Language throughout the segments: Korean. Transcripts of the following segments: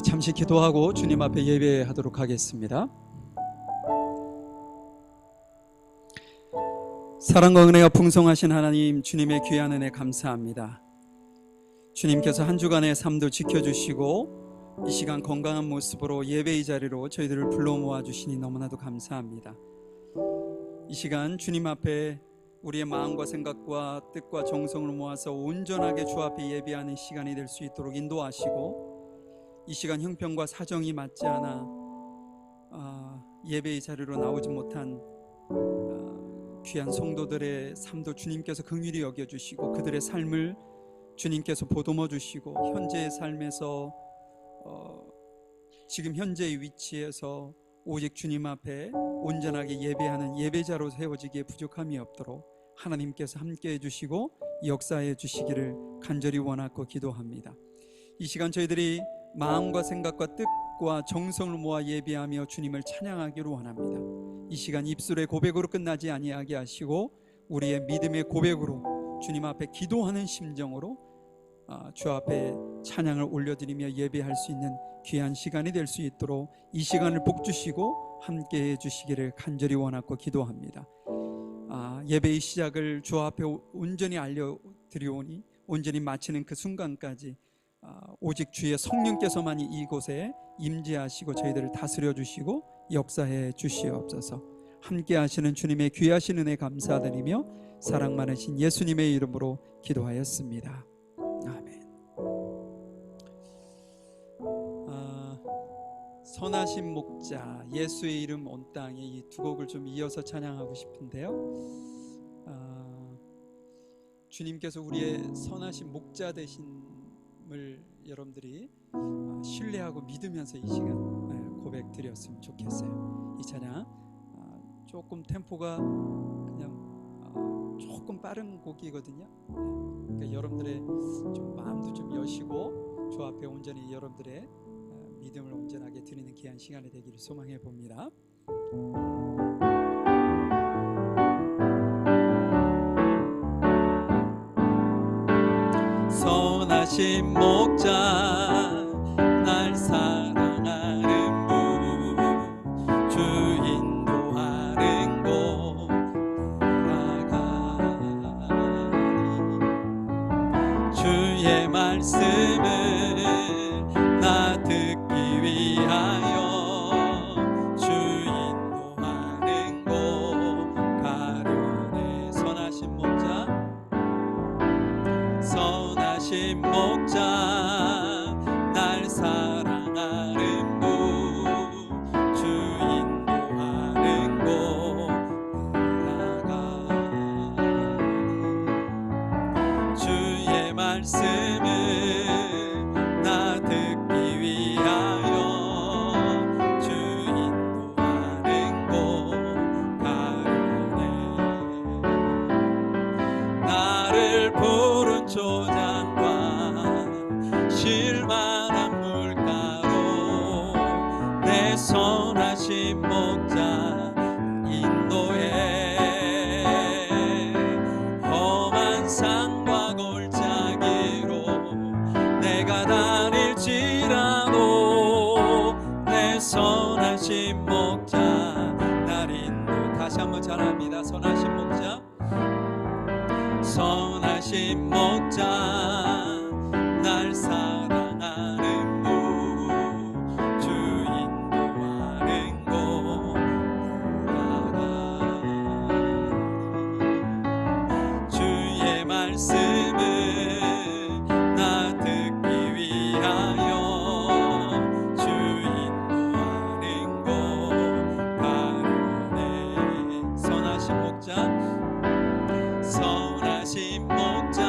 잠시 기도하고 주님 앞에 예배하도록 하겠습니다. 사랑과 은혜가 풍성하신 하나님, 주님의 귀한 은혜 감사합니다. 주님께서 한 주간의 삶도 지켜주시고 이 시간 건강한 모습으로 예배의 자리로 저희들을 불러 모아주시니 너무나도 감사합니다. 이 시간 주님 앞에 우리의 마음과 생각과 뜻과 정성을 모아서 온전하게 주 앞에 예배하는 시간이 될 수 있도록 인도하시고, 이 시간 형편과 사정이 맞지 않아 예배의 자리로 나오지 못한 귀한 성도들의 삶도 주님께서 긍휼히 여겨주시고, 그들의 삶을 주님께서 보듬어 주시고, 현재의 삶에서 지금 현재의 위치에서 오직 주님 앞에 온전하게 예배하는 예배자로 세워지기에 부족함이 없도록 하나님께서 함께해 주시고 역사해 주시기를 간절히 원하고 기도합니다. 이 시간 저희들이 마음과 생각과 뜻과 정성을 모아 예배하며 주님을 찬양하기를 원합니다. 이 시간 입술의 고백으로 끝나지 아니하게 하시고 우리의 믿음의 고백으로 주님 앞에 기도하는 심정으로 주 앞에 찬양을 올려드리며 예배할 수 있는 귀한 시간이 될 수 있도록 이 시간을 복주시고 함께해 주시기를 간절히 원하고 기도합니다. 예배의 시작을 주 앞에 온전히 알려드리오니 온전히 마치는 그 순간까지 오직 주의 성령께서만이 이곳에 임재하시고 저희들을 다스려 주시고 역사해 주시옵소서. 함께 하시는 주님의 귀하신 은혜 감사드리며 사랑 많으신 예수님의 이름으로 기도하였습니다. 아멘. 선하신 목자, 예수의 이름 온 땅에, 이 두 곡을 좀 이어서 찬양하고 싶은데요, 주님께서 우리의 선하신 목자 되심을 여러분들이 신뢰하고 믿으면서 이 시간 고백 드렸으면 좋겠어요. 이 찬양 조금 템포가 그냥 조금 빠른 곡이거든요. 그러니까 여러분들의 좀 마음도 좀 여시고 주 앞에 온전히 여러분들의 믿음을 온전하게 드리는 귀한 시간이 되기를 소망해 봅니다. 선하신 목자, 날 사랑하는 분, 주 인도하는 곳 나가리. 주의 말씀을 나 듣기 위하여 주 인도하는 곳 가려네. 선하신 목자, 선하신 목자, 날 사랑하는 분, 주 인도하는 곳 나가리. 주의 말씀을 나 듣기 위하여 주 인도하는 곳 가려네. 나를 푸른 초장과 실만한 물가로 내 선하신 목자 인도해. 험한 산과 골짜기로 내가 다닐지라도 내 선하신 목자 날 인도. 다시 한번 잘합니다. 선하신 목자, 선하신 목자, 날 사랑하는 분, 주 인도하는 곳 나가리. 주의 말씀을 나 듣기 위하여 주 인도하는 곳 가려네. 선하신 목자, 선하신 목자,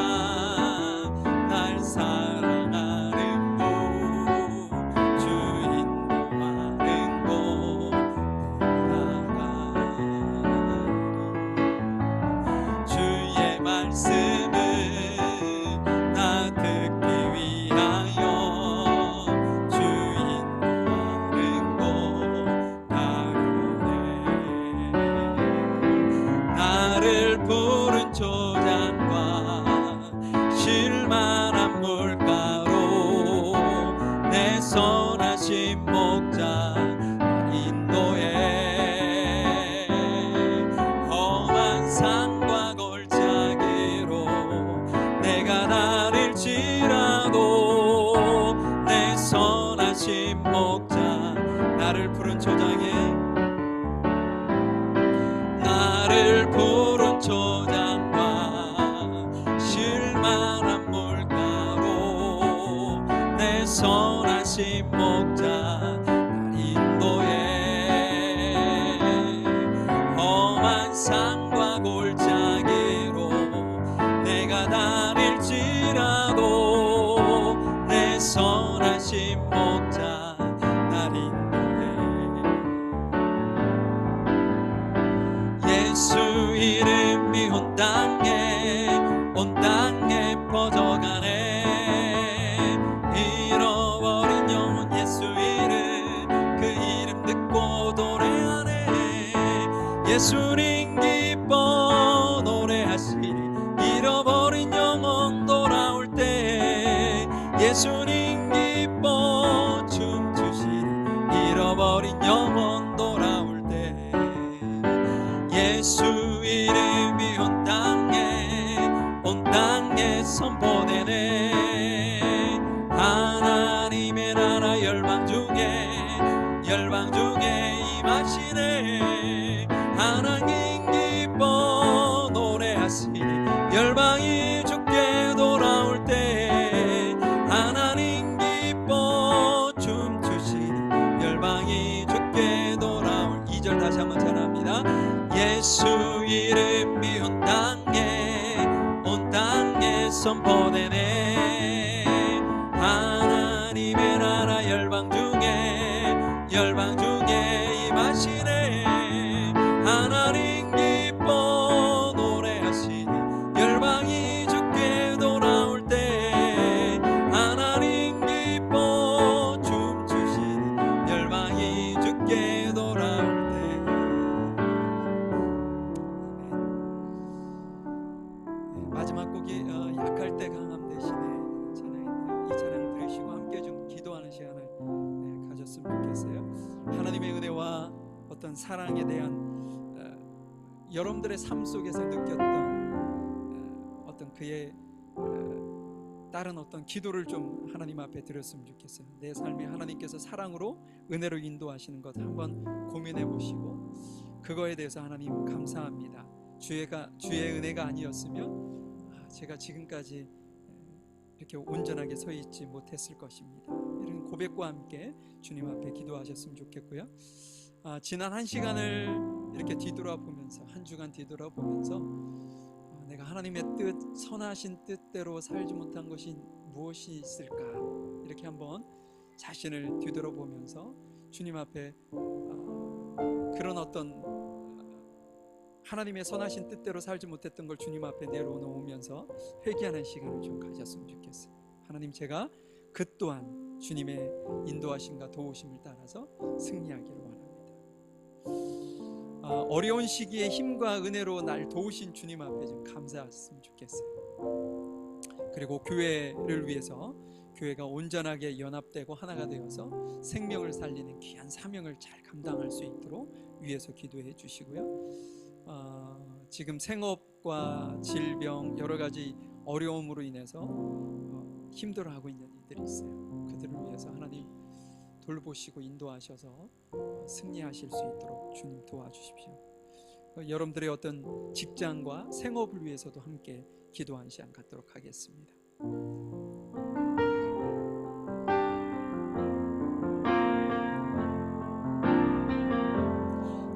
선하신 목자 날 인도해 험한 산과 골짜기로 내가 다닐지라도 내 선하신 목자 날 인도해 예수 이름이 온 땅에 퍼져가네 잃어버린 영혼 예수 이름 그 이름 듣고 노래하네 예수님 기뻐 노래하시리 잃어버린 영혼 돌아올 때 예수님 기뻐 춤추시리 잃어버린 영혼 돌아올 때 예수 이름이 온 땅에 선포되네 하나님의 나라 열방 중에 임하시네 하나님 기뻐 노래하시니 열방이 주께 돌아올 때 하나님 기뻐 춤추시니 열방이 주께 돌아올 2절 다시 한번 전합니다 예수 이름이 온 땅에 선포되네 하나님의 나라 열방 중에 임하시네 하나님 기뻐 노래하시니 열방이 주께 돌아올 때 하나님 기뻐 춤추시니 열방이 주께 돌아올 때 마지막 곡이 약할 때 강함 대신에 찬양인데요. 이 찬양 들으시고 함께 좀 기도하는 시간을 가졌으면 좋겠어요. 하나님의 은혜와 어떤 사랑에 대한 여러분들의 삶 속에서 느꼈던 어떤 그의 다른 어떤 기도를 좀 하나님 앞에 드렸으면 좋겠어요. 내 삶에 하나님께서 사랑으로 은혜로 인도하시는 것 한번 고민해 보시고 그거에 대해서 하나님 감사합니다. 주의 은혜가 아니었으면 제가 지금까지 이렇게 온전하게 서 있지 못했을 것입니다. 이런 고백과 함께 주님 앞에 기도하셨으면 좋겠고요. 지난 한 시간을 이렇게 뒤돌아보면서 한 주간 뒤돌아보면서 내가 하나님의 뜻, 선하신 뜻대로 살지 못한 것이 무엇이 있을까 이렇게 한번 자신을 뒤돌아보면서 주님 앞에 그런 어떤 하나님의 선하신 뜻대로 살지 못했던 걸 주님 앞에 내려놓으면서 회개하는 시간을 좀 가졌으면 좋겠어요. 하나님 제가 그 또한 주님의 인도하심과 도우심을 따라서 승리하기를 원합니다. 어려운 시기에 힘과 은혜로 날 도우신 주님 앞에 좀 감사했으면 좋겠어요. 그리고 교회를 위해서 교회가 온전하게 연합되고 하나가 되어서 생명을 살리는 귀한 사명을 잘 감당할 수 있도록 위해서 기도해 주시고요. 지금 생업과 질병 여러 가지 어려움으로 인해서 힘들어하고 있는 이들이 있어요. 그들을 위해서 하나님 돌보시고 인도하셔서 승리하실 수 있도록 주님 도와주십시오. 여러분들의 어떤 직장과 생업을 위해서도 함께 기도한 시간 갖도록 하겠습니다.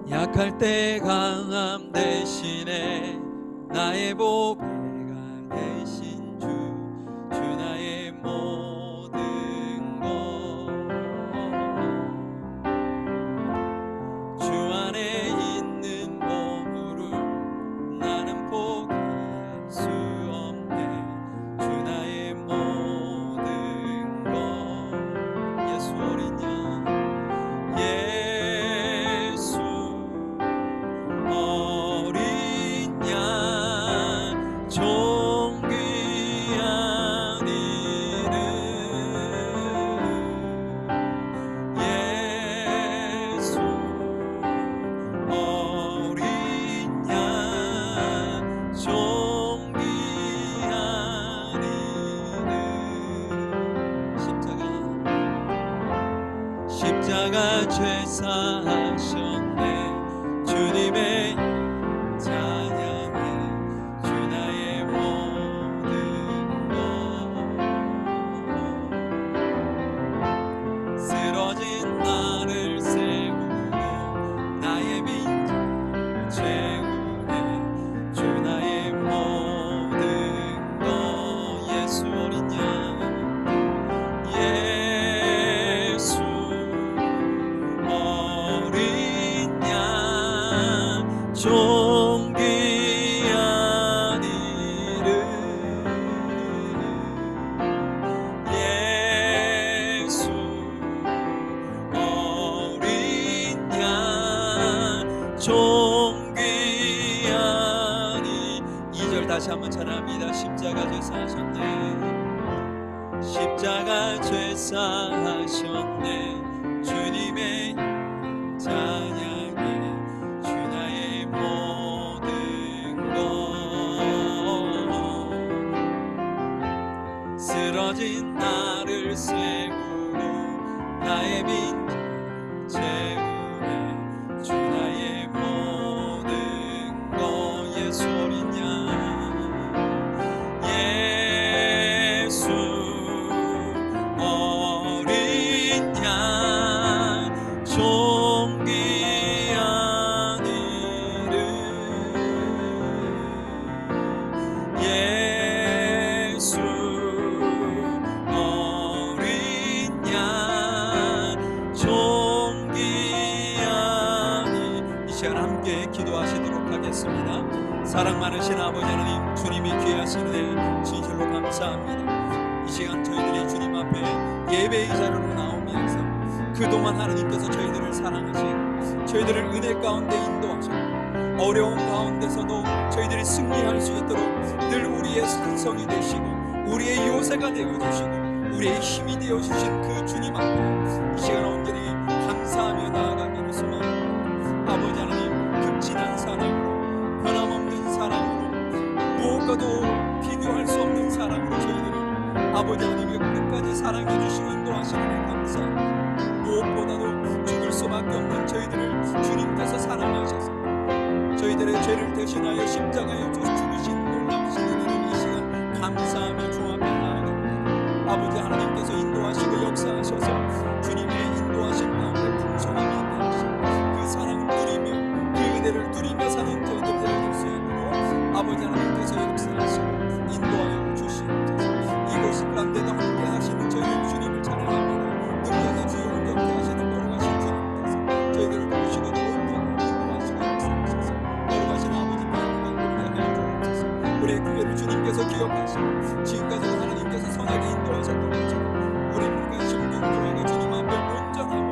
약할 때 강함 대신에 나의 보배가 되신 주 나의 모든 것 주 안에 있는 보물을 나는 포기할 수 없네 주 나의 모든 것 예수 어린 양 십자가 죄사하셨네 주님의 찬양해 주 나의 모든 것 십자가 죄사하셨네. 주님의 찬양해 주 나의 모든 것. 쓰러진 나를 세우고 나의 빈 채우네. 주 나의 모든 것. 예수 어린 양, 예수 어린 양, 존귀한 이름. 예수 어린 양, 존귀한 이 시간 함께 기도하시도록 하겠습니다. 사랑 많으신 아버지 하나님, 주님이 귀하신 은혜 진실로 감사합니다. 이 시간 저희들이 주님 앞에 예배의 자리로 나오면서 그동안 하나님께서 저희들을 사랑하시고 저희들을 은혜 가운데 인도하시고 어려운 가운데서도 저희들이 승리할 수 있도록 늘 우리의 산성이 되시고 우리의 요새가 되어주시고 우리의 힘이 되어주신 그 주님 앞에 이 시간 온전히 감사하며 나아가기를 소망합니다. 아버지 하나님, 극진한 사랑으로 변함없는 사랑으로 무엇과도 비교할 수 없는 사랑으로 저희들을 아버지 하나님의 끝까지 사랑해 주시고 인도하시는 데 감사합니다. 무엇보다도 죽을 수밖에 없는 저희들을 주님께서 사랑하셔서 저희들의 죄를 대신하여 십자가에 죽으신 놀라우신 은혜를 이 시간 감사하며 주 앞에 나아갑니다. 아버지 하나님께서 인도하시고 역사하셔서 주님의 인도하심 가운데 풍성함이 있게 하시고 그 사랑을 누리며 그 은혜를 누리며 사는 저희들 되어질 수 있도록 아버지 하나님께서 역사하시고 인도하여 주시옵소서. 이곳 가운데도 함께 하시는 저희 주님을 찬양합니다. 능력의 주여 온전케 하시는 걸어가신 주님께서 저희들을 보시고 인도하시고 역사하셔서 걸어가신 아버지께 영광 돌리게 하여 주옵소서. 우리의 교회를 주님께서 기억하시고 지금까지도 하나님께서 선하게 인도하셨던 것처럼 우리 물과 심중교회가 주님 앞에 온전하고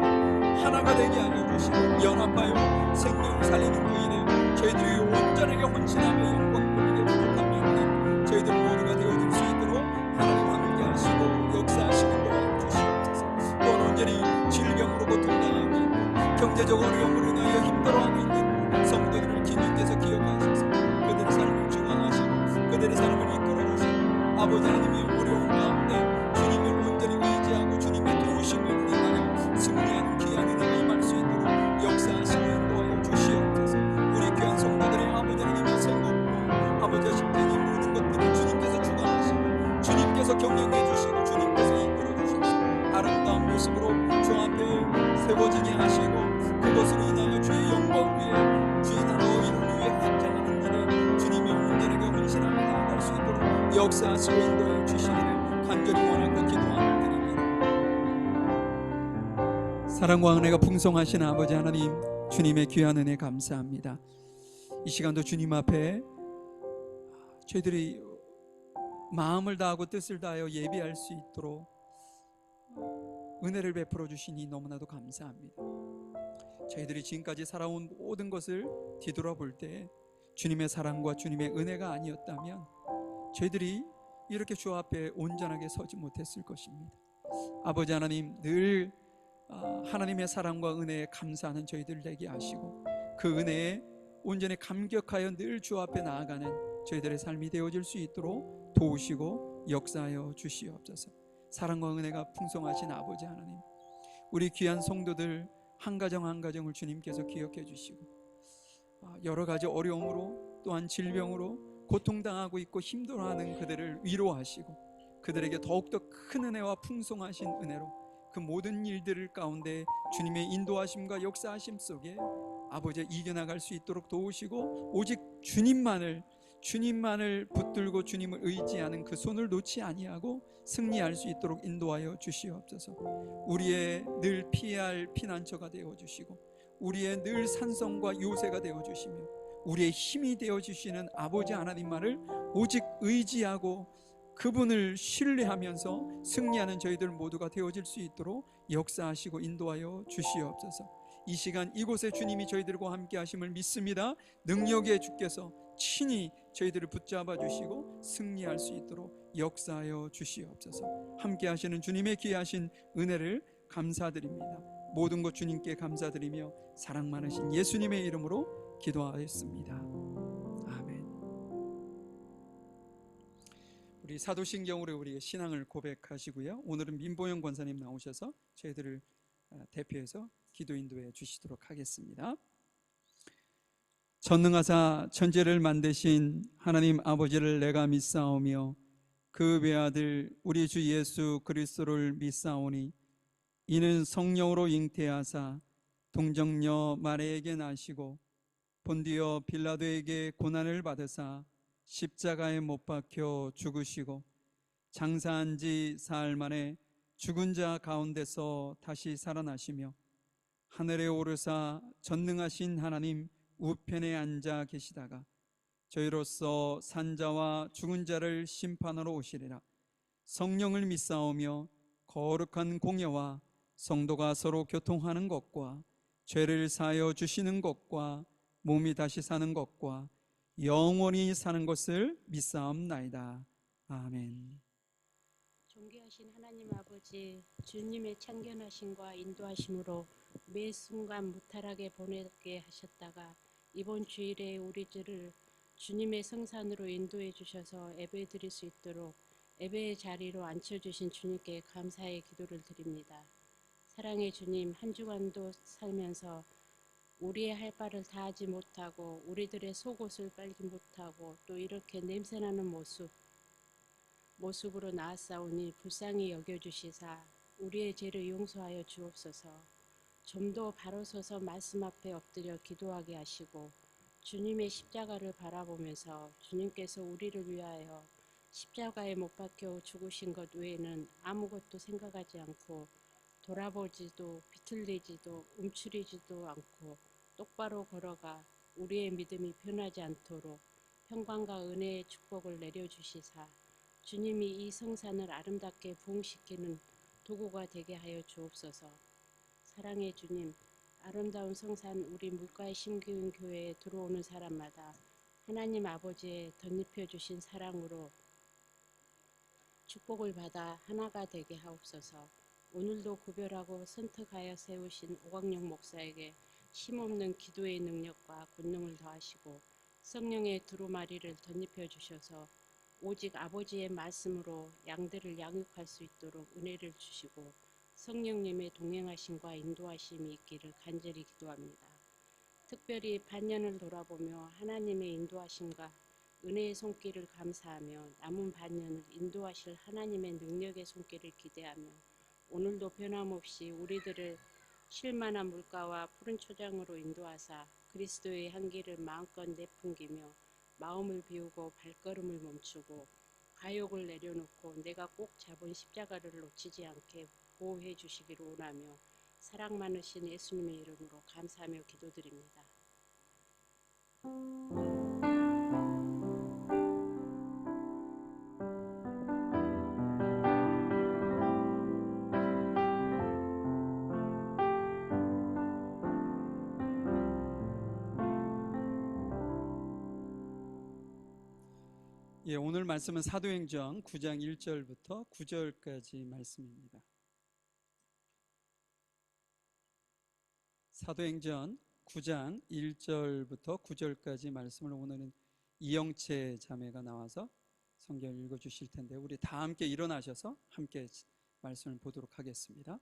하나가 되게 하여 주시고 연합하여 생명을 살리는 그 일에 저희들이 온전하게 헌신하며 영광 돌리게 부족함이 없는 저희들 모두가 되어줄 수 있도록 하나님 함께 하시고 역사하시는 도와주시옵소서. 또한 온전히 질병으로 고통당하고 있고 경제적 어려움으로 인하여 힘들어하고 있는 성도들을 주님께서 기억하셔서 그들의 삶을 중앙하시고 그들의 삶을 이끌어주시고 아버지 하나님의 어려운 가운데 주님을 온전히 의지하고 주님의 도우심을 인하여 승리하는 귀한 은혜가 임할 수 있도록 역사하시고 인도하여 주시옵소서. 우리 귀한 성도들의 아버지 하나님의 생업과 아버지 십자가의 모든 것들을 주님께서 주관하시고 주님께서 경영해 주시고 주님께서 이끌어 주셔서 아름다운 모습으로 주 앞에 세워지게 하시고 그것으로 인하여 주의 영광 위에 주의 나라 의를 위해 확장하는 일에 주님이 온전하게 헌신하며 나아갈 수 있도록 역사하시고 인도해 주시기를 간절히 원하고 기도하며 드립니다. 사랑과 은혜가 풍성하신 아버지 하나님, 주님의 귀한 은혜 감사합니다. 이 시간도 주님 앞에 저희들이 마음을 다하고 뜻을 다하여 예배할 수 있도록 은혜를 베풀어 주시니 너무나도 감사합니다. 저희들이 지금까지 살아온 모든 것을 뒤돌아볼 때 주님의 사랑과 주님의 은혜가 아니었다면 저희들이 이렇게 주 앞에 온전하게 서지 못했을 것입니다. 아버지 하나님, 늘 하나님의 사랑과 은혜에 감사하는 저희들 되게 하시고 그 은혜에 온전히 감격하여 늘 주 앞에 나아가는 저희들의 삶이 되어질 수 있도록 도우시고 역사하여 주시옵소서. 사랑과 은혜가 풍성하신 아버지 하나님, 우리 귀한 성도들 한 가정 한 가정을 주님께서 기억해 주시고 여러 가지 어려움으로 또한 질병으로 고통당하고 있고 힘들어하는 그들을 위로하시고 그들에게 더욱더 큰 은혜와 풍성하신 은혜로 그 모든 일들 가운데 주님의 인도하심과 역사하심 속에 아버지 이겨나갈 수 있도록 도우시고 오직 주님만을 붙들고 주님을 의지하는 그 손을 놓지 아니하고 승리할 수 있도록 인도하여 주시옵소서. 우리의 늘 피해야 할 피난처가 되어주시고 우리의 늘 산성과 요새가 되어주시며 우리의 힘이 되어주시는 아버지 하나님만을 오직 의지하고 그분을 신뢰하면서 승리하는 저희들 모두가 되어질 수 있도록 역사하시고 인도하여 주시옵소서. 이 시간 이곳에 주님이 저희들과 함께 하심을 믿습니다. 능력의 주께서 친히 저희들을 붙잡아 주시고 승리할 수 있도록 역사하여 주시옵소서. 함께 하시는 주님의 귀하신 은혜를 감사드립니다. 모든 것 주님께 감사드리며 사랑 많으신 예수님의 이름으로 기도하였습니다. 아멘. 우리 사도신경으로 우리의 신앙을 고백하시고요. 오늘은 민보영 권사님 나오셔서 저희들을 대표해서 기도 인도해 주시도록 하겠습니다. 전능하사 천지를 만드신 하나님 아버지를 내가 믿사오며 그 외아들 우리 주 예수 그리스도를 믿사오니 이는 성령으로 잉태하사 동정녀 마리아에게 나시고 본디오 빌라도에게 고난을 받으사 십자가에 못 박혀 죽으시고 장사한 지 사흘 만에 죽은 자 가운데서 다시 살아나시며 하늘에 오르사 전능하신 하나님 우편에 앉아 계시다가 저희로서 산자와 죽은 자를 심판하러 오시리라. 성령을 믿사오며 거룩한 공예와 성도가 서로 교통하는 것과 죄를 사하여 주시는 것과 몸이 다시 사는 것과 영원히 사는 것을 믿사옵나이다. 아멘. 존귀하신 하나님 아버지, 주님의 참견하심과 인도하심으로 매 순간 무탈하게 보내게 하셨다가 이번 주일에 우리들을 주님의 성산으로 인도해 주셔서 예배 드릴 수 있도록 예배의 자리로 앉혀주신 주님께 감사의 기도를 드립니다. 사랑의 주님, 한 주간도 살면서 우리의 할 바를 다 하지 못하고 우리들의 속옷을 빨지 못하고 또 이렇게 냄새나는 모습으로 나아싸우니 불쌍히 여겨주시사 우리의 죄를 용서하여 주옵소서. 좀 더 바로 서서 말씀 앞에 엎드려 기도하게 하시고 주님의 십자가를 바라보면서 주님께서 우리를 위하여 십자가에 못 박혀 죽으신 것 외에는 아무것도 생각하지 않고 돌아보지도 비틀리지도 움츠리지도 않고 똑바로 걸어가 우리의 믿음이 변하지 않도록 평강과 은혜의 축복을 내려주시사 주님이 이 성산을 아름답게 부흥시키는 도구가 되게 하여 주옵소서. 사랑의 주님, 아름다운 성산 우리 물가의 심기운 교회에 들어오는 사람마다 하나님 아버지의 덧입혀 주신 사랑으로 축복을 받아 하나가 되게 하옵소서. 오늘도 구별하고 선택하여 세우신 오광영 목사에게 쉼없는 기도의 능력과 권능을 더하시고 성령의 두루마리를 덧입혀 주셔서 오직 아버지의 말씀으로 양들을 양육할 수 있도록 은혜를 주시고 성령님의 동행하심과 인도하심이 있기를 간절히 기도합니다. 특별히 반년을 돌아보며 하나님의 인도하심과 은혜의 손길을 감사하며 남은 반년을 인도하실 하나님의 능력의 손길을 기대하며 오늘도 변함없이 우리들을 쉴만한 물가와 푸른 초장으로 인도하사 그리스도의 향기를 마음껏 내풍기며 마음을 비우고 발걸음을 멈추고 가욕을 내려놓고 내가 꼭 잡은 십자가를 놓치지 않게 보호해 주시기를 원하며 사랑 많으신 예수님의 이름으로 감사하며 기도드립니다. 예, 오늘 말씀은 사도행전 9장 1절부터 9절까지 말씀입니다. 사도행전 9장 1절부터 9절까지 말씀을 오늘은 이영채 자매가 나와서 성경을 읽어주실 텐데 우리 다 함께 일어나셔서 함께 말씀을 보도록 하겠습니다.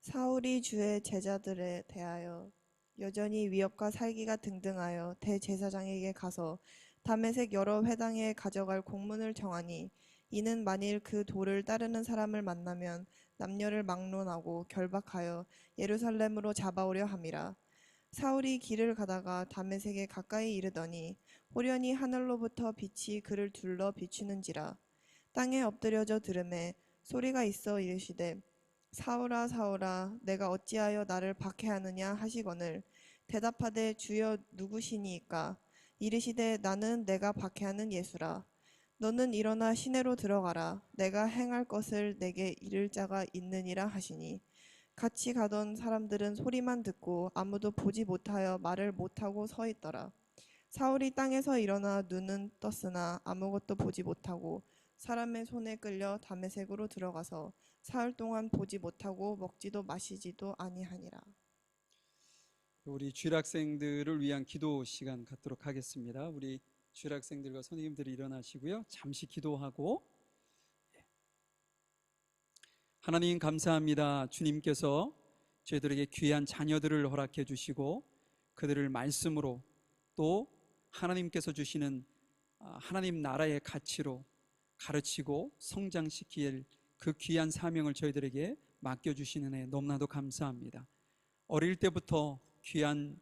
사울이 주의 제자들에 대하여 여전히 위협과 살기가 등등하여 대제사장에게 가서 다메섹 여러 회당에 가져갈 공문을 정하니 이는 만일 그 도를 따르는 사람을 만나면 남녀를 막론하고 결박하여 예루살렘으로 잡아오려 함이라. 사울이 길을 가다가 다메섹에 가까이 이르더니 호련히 하늘로부터 빛이 그를 둘러 비추는지라. 땅에 엎드려져 들으매 소리가 있어 이르시되 사울아 사울아 내가 어찌하여 나를 박해하느냐 하시거늘 대답하되 주여 누구시니이까 이르시되 나는 내가 박해하는 예수라. 너는 일어나 시내로 들어가라. 내가 행할 것을 내게 이를 자가 있느니라 하시니 같이 가던 사람들은 소리만 듣고 아무도 보지 못하여 말을 못하고 서 있더라. 사울이 땅에서 일어나 눈은 떴으나 아무것도 보지 못하고 사람의 손에 끌려 다메섹으로 들어가서 사흘 동안 보지 못하고 먹지도 마시지도 아니하니라. 우리 주일학생들을 위한 기도 시간 갖도록 하겠습니다. 우리 주일학생들과 선생님들이 일어나시고요. 잠시 기도하고. 하나님 감사합니다. 주님께서 저희들에게 귀한 자녀들을 허락해 주시고 그들을 말씀으로 또 하나님께서 주시는 하나님 나라의 가치로 가르치고 성장시킬 그 귀한 사명을 저희들에게 맡겨주시는 애 너무나도 감사합니다. 어릴 때부터 귀한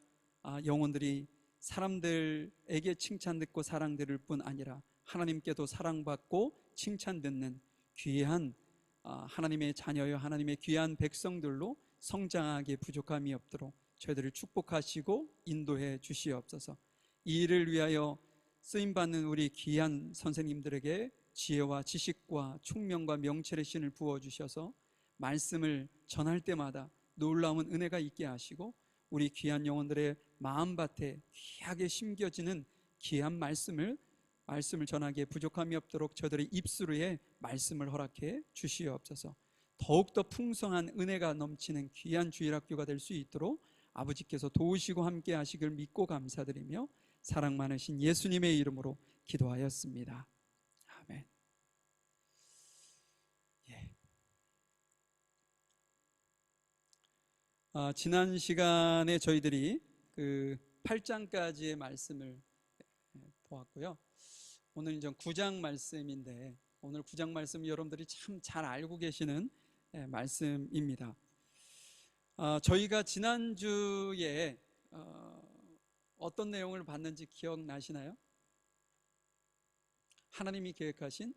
영혼들이 사람들에게 칭찬 듣고 사랑 들을 뿐 아니라 하나님께도 사랑받고 칭찬 듣는 귀한 하나님의 자녀여 하나님의 귀한 백성들로 성장하기에 부족함이 없도록 저희들을 축복하시고 인도해 주시옵소서. 이 일을 위하여 쓰임받는 우리 귀한 선생님들에게 지혜와 지식과 총명과 명철의 신을 부어주셔서 말씀을 전할 때마다 놀라운 은혜가 있게 하시고 우리 귀한 영혼들의 마음밭에 귀하게 심겨지는 귀한 말씀을 전하기에 부족함이 없도록 저들의 입술 위에 말씀을 허락해 주시옵소서. 더욱더 풍성한 은혜가 넘치는 귀한 주일학교가 될 수 있도록 아버지께서 도우시고 함께 하시길 믿고 감사드리며 사랑 많으신 예수님의 이름으로 기도하였습니다. 아멘. 지난 시간에 저희들이 그 8장까지의 말씀을 보았고요. 오늘 이제 9장 말씀인데 오늘 9장 말씀 여러분들이 참 잘 알고 계시는 말씀입니다. 저희가 지난주에 어떤 내용을 봤는지 기억나시나요? 하나님이 계획하신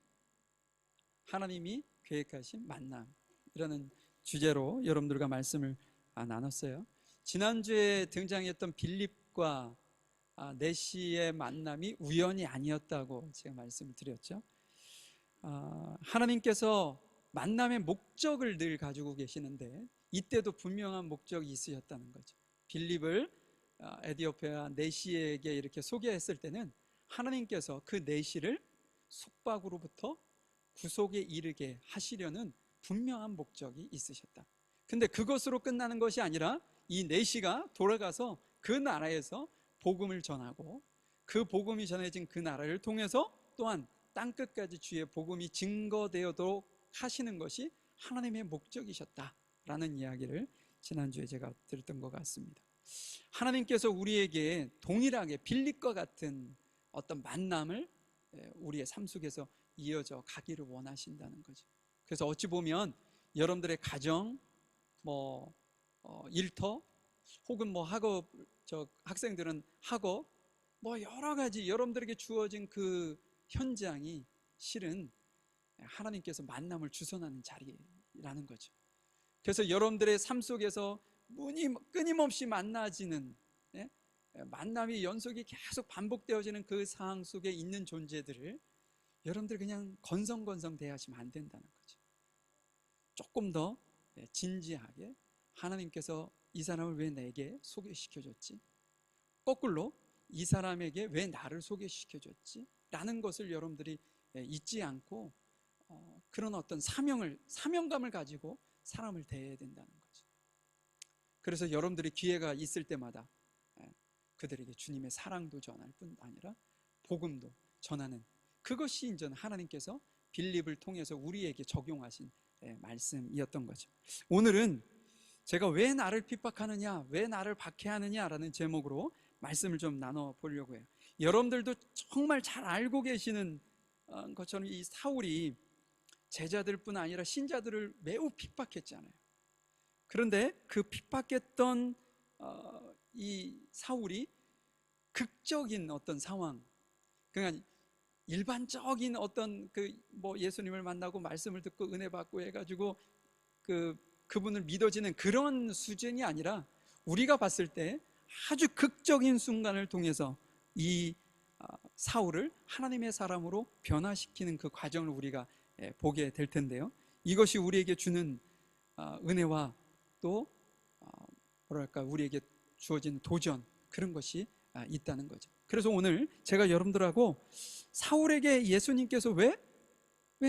만남이라는 주제로 여러분들과 말씀을 나눴어요. 지난주에 등장했던 빌립과 내시의 만남이 우연이 아니었다고 제가 말씀을 드렸죠. 하나님께서 만남의 목적을 늘 가지고 계시는데 이때도 분명한 목적이 있으셨다는 거죠. 빌립을 에디오피아 내시에게 이렇게 소개했을 때는 하나님께서 그 내시를 속박으로부터 구속에 이르게 하시려는 분명한 목적이 있으셨다. 근데 그것으로 끝나는 것이 아니라 이 내시가 돌아가서 그 나라에서 복음을 전하고 그 복음이 전해진 그 나라를 통해서 또한 땅끝까지 주의 복음이 증거되도록 하시는 것이 하나님의 목적이셨다라는 이야기를 지난주에 제가 들었던 것 같습니다. 하나님께서 우리에게 동일하게 빌립과 같은 어떤 만남을 우리의 삶 속에서 이어져 가기를 원하신다는 거죠. 그래서 어찌 보면 여러분들의 가정, 일터 혹은 학업, 학생들은 학업, 여러 가지 여러분들에게 주어진 그 현장이 실은 하나님께서 만남을 주선하는 자리라는 거죠. 그래서 여러분들의 삶 속에서 끊임없이 만나지는 만남이 연속이 계속 반복되어지는 그 상황 속에 있는 존재들을 여러분들 그냥 건성건성 대하시면 안 된다는 거죠. 조금 더 진지하게 하나님께서 이 사람을 왜 내게 소개시켜줬지? 거꾸로 이 사람에게 왜 나를 소개시켜줬지? 라는 것을 여러분들이 잊지 않고 그런 어떤 사명감을 가지고 사람을 대해야 된다는 거죠. 그래서 여러분들이 기회가 있을 때마다 그들에게 주님의 사랑도 전할 뿐 아니라 복음도 전하는 그것이 이제 하나님께서 빌립을 통해서 우리에게 적용하신 말씀이었던 거죠. 오늘은 제가 왜 나를 핍박하느냐, 왜 나를 박해하느냐라는 제목으로 말씀을 좀 나눠보려고 해요. 여러분들도 정말 잘 알고 계시는 것처럼 이 사울이 제자들뿐 아니라 신자들을 매우 핍박했잖아요. 그런데 그 핍박했던 이 사울이 극적인 어떤 상황, 그러니까 일반적인 어떤 예수님을 만나고 말씀을 듣고 은혜 받고 해가지고 그분을 믿어지는 그런 수준이 아니라 우리가 봤을 때 아주 극적인 순간을 통해서 이 사울을 하나님의 사람으로 변화시키는 그 과정을 우리가 보게 될 텐데요. 이것이 우리에게 주는 은혜와 또 뭐랄까 우리에게 주어진 도전, 그런 것이 있다는 거죠. 그래서 오늘 제가 여러분들하고 사울에게 예수님께서 왜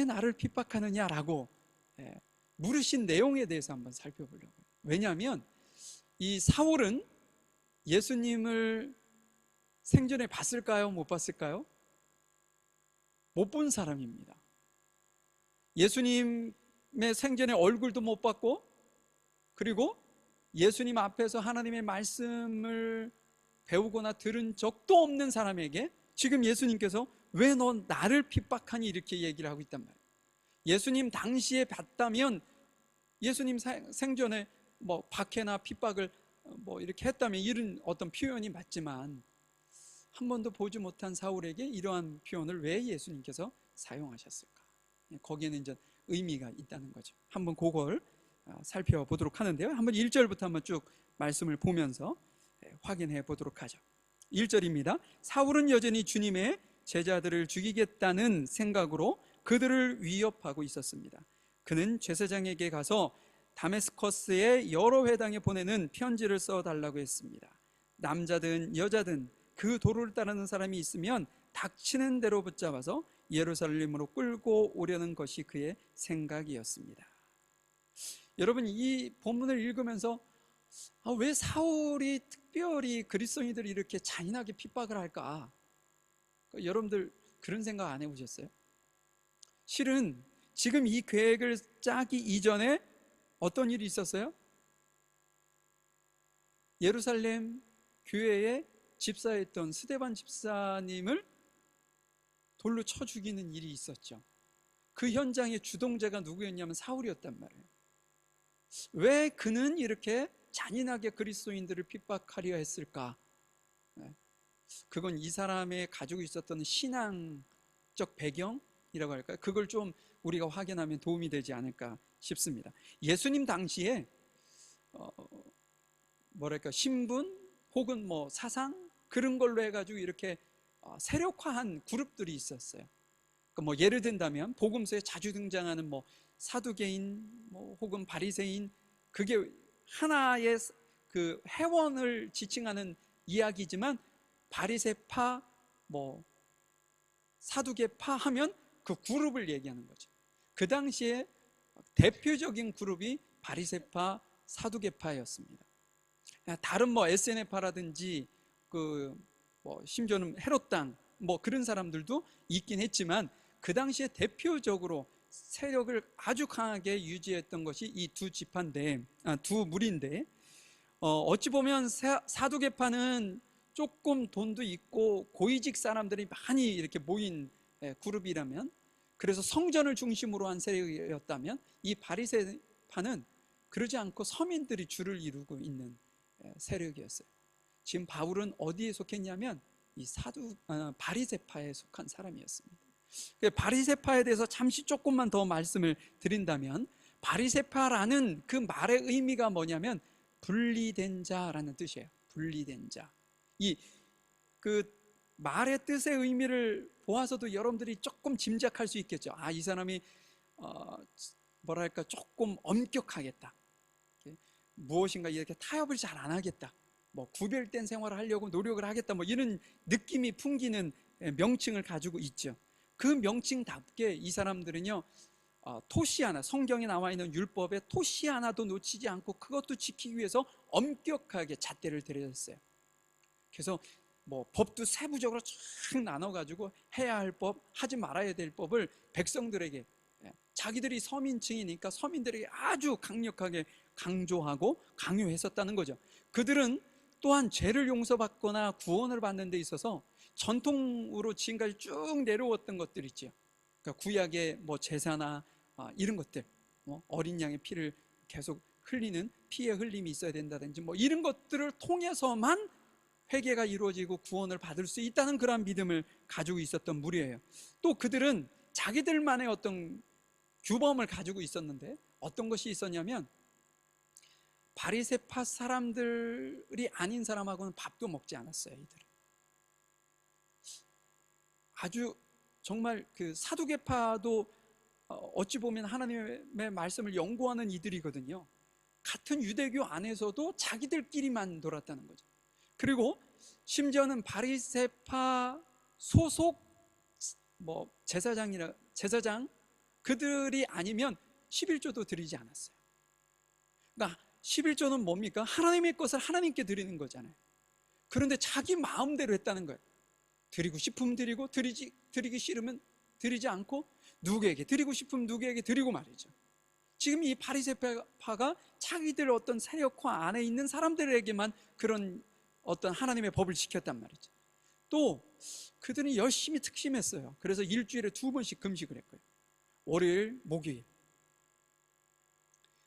나를 핍박하느냐라고 물으신 내용에 대해서 한번 살펴보려고요. 왜냐하면 이 사울은 예수님을 생전에 봤을까요? 못 봤을까요? 못 본 사람입니다. 예수님의 생전에 얼굴도 못 봤고, 그리고 예수님 앞에서 하나님의 말씀을 배우거나 들은 적도 없는 사람에게 지금 예수님께서 왜 너 나를 핍박하니 이렇게 얘기를 하고 있단 말이에요. 예수님 당시에 봤다면 예수님 생전에 뭐 박해나 핍박을 뭐 이렇게 했다면 이런 어떤 표현이 맞지만, 한 번도 보지 못한 사울에게 이러한 표현을 왜 예수님께서 사용하셨을까? 거기에는 이제 의미가 있다는 거죠. 한번 그걸 살펴보도록 하는데요. 한번 1절부터 한번 쭉 말씀을 보면서 확인해 보도록 하죠. 1절입니다. 사울은 여전히 주님의 제자들을 죽이겠다는 생각으로 그들을 위협하고 있었습니다. 그는 제사장에게 가서 다메스커스의 여러 회당에 보내는 편지를 써달라고 했습니다. 남자든 여자든 그 도를 따르는 사람이 있으면 닥치는 대로 붙잡아서 예루살렘으로 끌고 오려는 것이 그의 생각이었습니다. 여러분, 이 본문을 읽으면서 왜 사울이 특별히 그리스도인들을 이렇게 잔인하게 핍박을 할까? 여러분들 그런 생각 안 해보셨어요? 실은 지금 이 계획을 짜기 이전에 어떤 일이 있었어요? 예루살렘 교회에 집사했던 스데반 집사님을 돌로 쳐 죽이는 일이 있었죠. 그 현장의 주동자가 누구였냐면 사울이었단 말이에요. 왜 그는 이렇게 잔인하게 그리스도인들을 핍박하려 했을까? 그건 이 사람의 가지고 있었던 신앙적 배경이라고 할까요? 그걸 좀 우리가 확인하면 도움이 되지 않을까 싶습니다. 예수님 당시에 뭐랄까 신분 혹은 뭐 사상 그런 걸로 해가지고 이렇게 세력화한 그룹들이 있었어요. 그러니까 뭐 예를 든다면 복음서에 자주 등장하는 뭐 사두개인 뭐 혹은 바리새인, 그게 하나의 그 회원을 지칭하는 이야기지만 바리새파 뭐 사두개파 하면 그 그룹을 얘기하는 거죠. 그 당시에 대표적인 그룹이 바리새파 사두개파였습니다. 다른 뭐 SNF파라든지 그 뭐 심지어는 헤롯당 뭐 그런 사람들도 있긴 했지만 그 당시에 대표적으로 세력을 아주 강하게 유지했던 것이 이 두 지파인데, 두 무리인데, 어찌 보면 사두개파는 조금 돈도 있고 고위직 사람들이 많이 이렇게 모인 그룹이라면, 그래서 성전을 중심으로 한 세력이었다면, 이 바리새파는 그러지 않고 서민들이 주를 이루고 있는 세력이었어요. 지금 바울은 어디에 속했냐면 이 바리새파에 속한 사람이었습니다. 바리새파에 대해서 잠시 조금만 더 말씀을 드린다면, 바리새파라는 그 말의 의미가 뭐냐면 분리된 자라는 뜻이에요. 분리된 자. 이 그 말의 뜻의 의미를 보아서도 여러분들이 조금 짐작할 수 있겠죠. 이 사람이 뭐랄까 조금 엄격하겠다, 무엇인가 이렇게 타협을 잘 안 하겠다, 뭐 구별된 생활을 하려고 노력을 하겠다, 뭐 이런 느낌이 풍기는 명칭을 가지고 있죠. 그 명칭답게 이 사람들은요, 토시 하나, 성경에 나와 있는 율법에 토시 하나도 놓치지 않고 그것도 지키기 위해서 엄격하게 잣대를 들였어요. 그래서 뭐 법도 세부적으로 쫙 나눠가지고 해야 할 법, 하지 말아야 될 법을 백성들에게, 자기들이 서민층이니까 서민들에게 아주 강력하게 강조하고 강요했었다는 거죠. 그들은 또한 죄를 용서받거나 구원을 받는 데 있어서 전통으로 지금까지 쭉 내려왔던 것들 있죠. 그러니까 구약의 뭐 제사나 이런 것들, 어린 양의 피를 계속 흘리는 피의 흘림이 있어야 된다든지 뭐 이런 것들을 통해서만 회개가 이루어지고 구원을 받을 수 있다는 그런 믿음을 가지고 있었던 무리예요. 또 그들은 자기들만의 어떤 규범을 가지고 있었는데, 어떤 것이 있었냐면 바리새파 사람들이 아닌 사람하고는 밥도 먹지 않았어요. 이들은 아주 정말 그 사두개파도 어찌 보면 하나님의 말씀을 연구하는 이들이거든요. 같은 유대교 안에서도 자기들끼리만 놀았다는 거죠. 그리고 심지어는 바리새파 소속 제사장 그들이 아니면 11조도 드리지 않았어요. 그러니까 11조는 뭡니까? 하나님의 것을 하나님께 드리는 거잖아요. 그런데 자기 마음대로 했다는 거예요. 드리고 싶으면 드리고, 드리기 싫으면 드리지 않고, 누구에게 드리고 싶으면 누구에게 드리고 말이죠. 지금 이 바리새파가 자기들 어떤 세력화 안에 있는 사람들에게만 그런 어떤 하나님의 법을 지켰단 말이죠. 또 그들은 열심히 특심했어요. 그래서 일주일에 2번씩 금식을 했고요. 월요일, 목요일.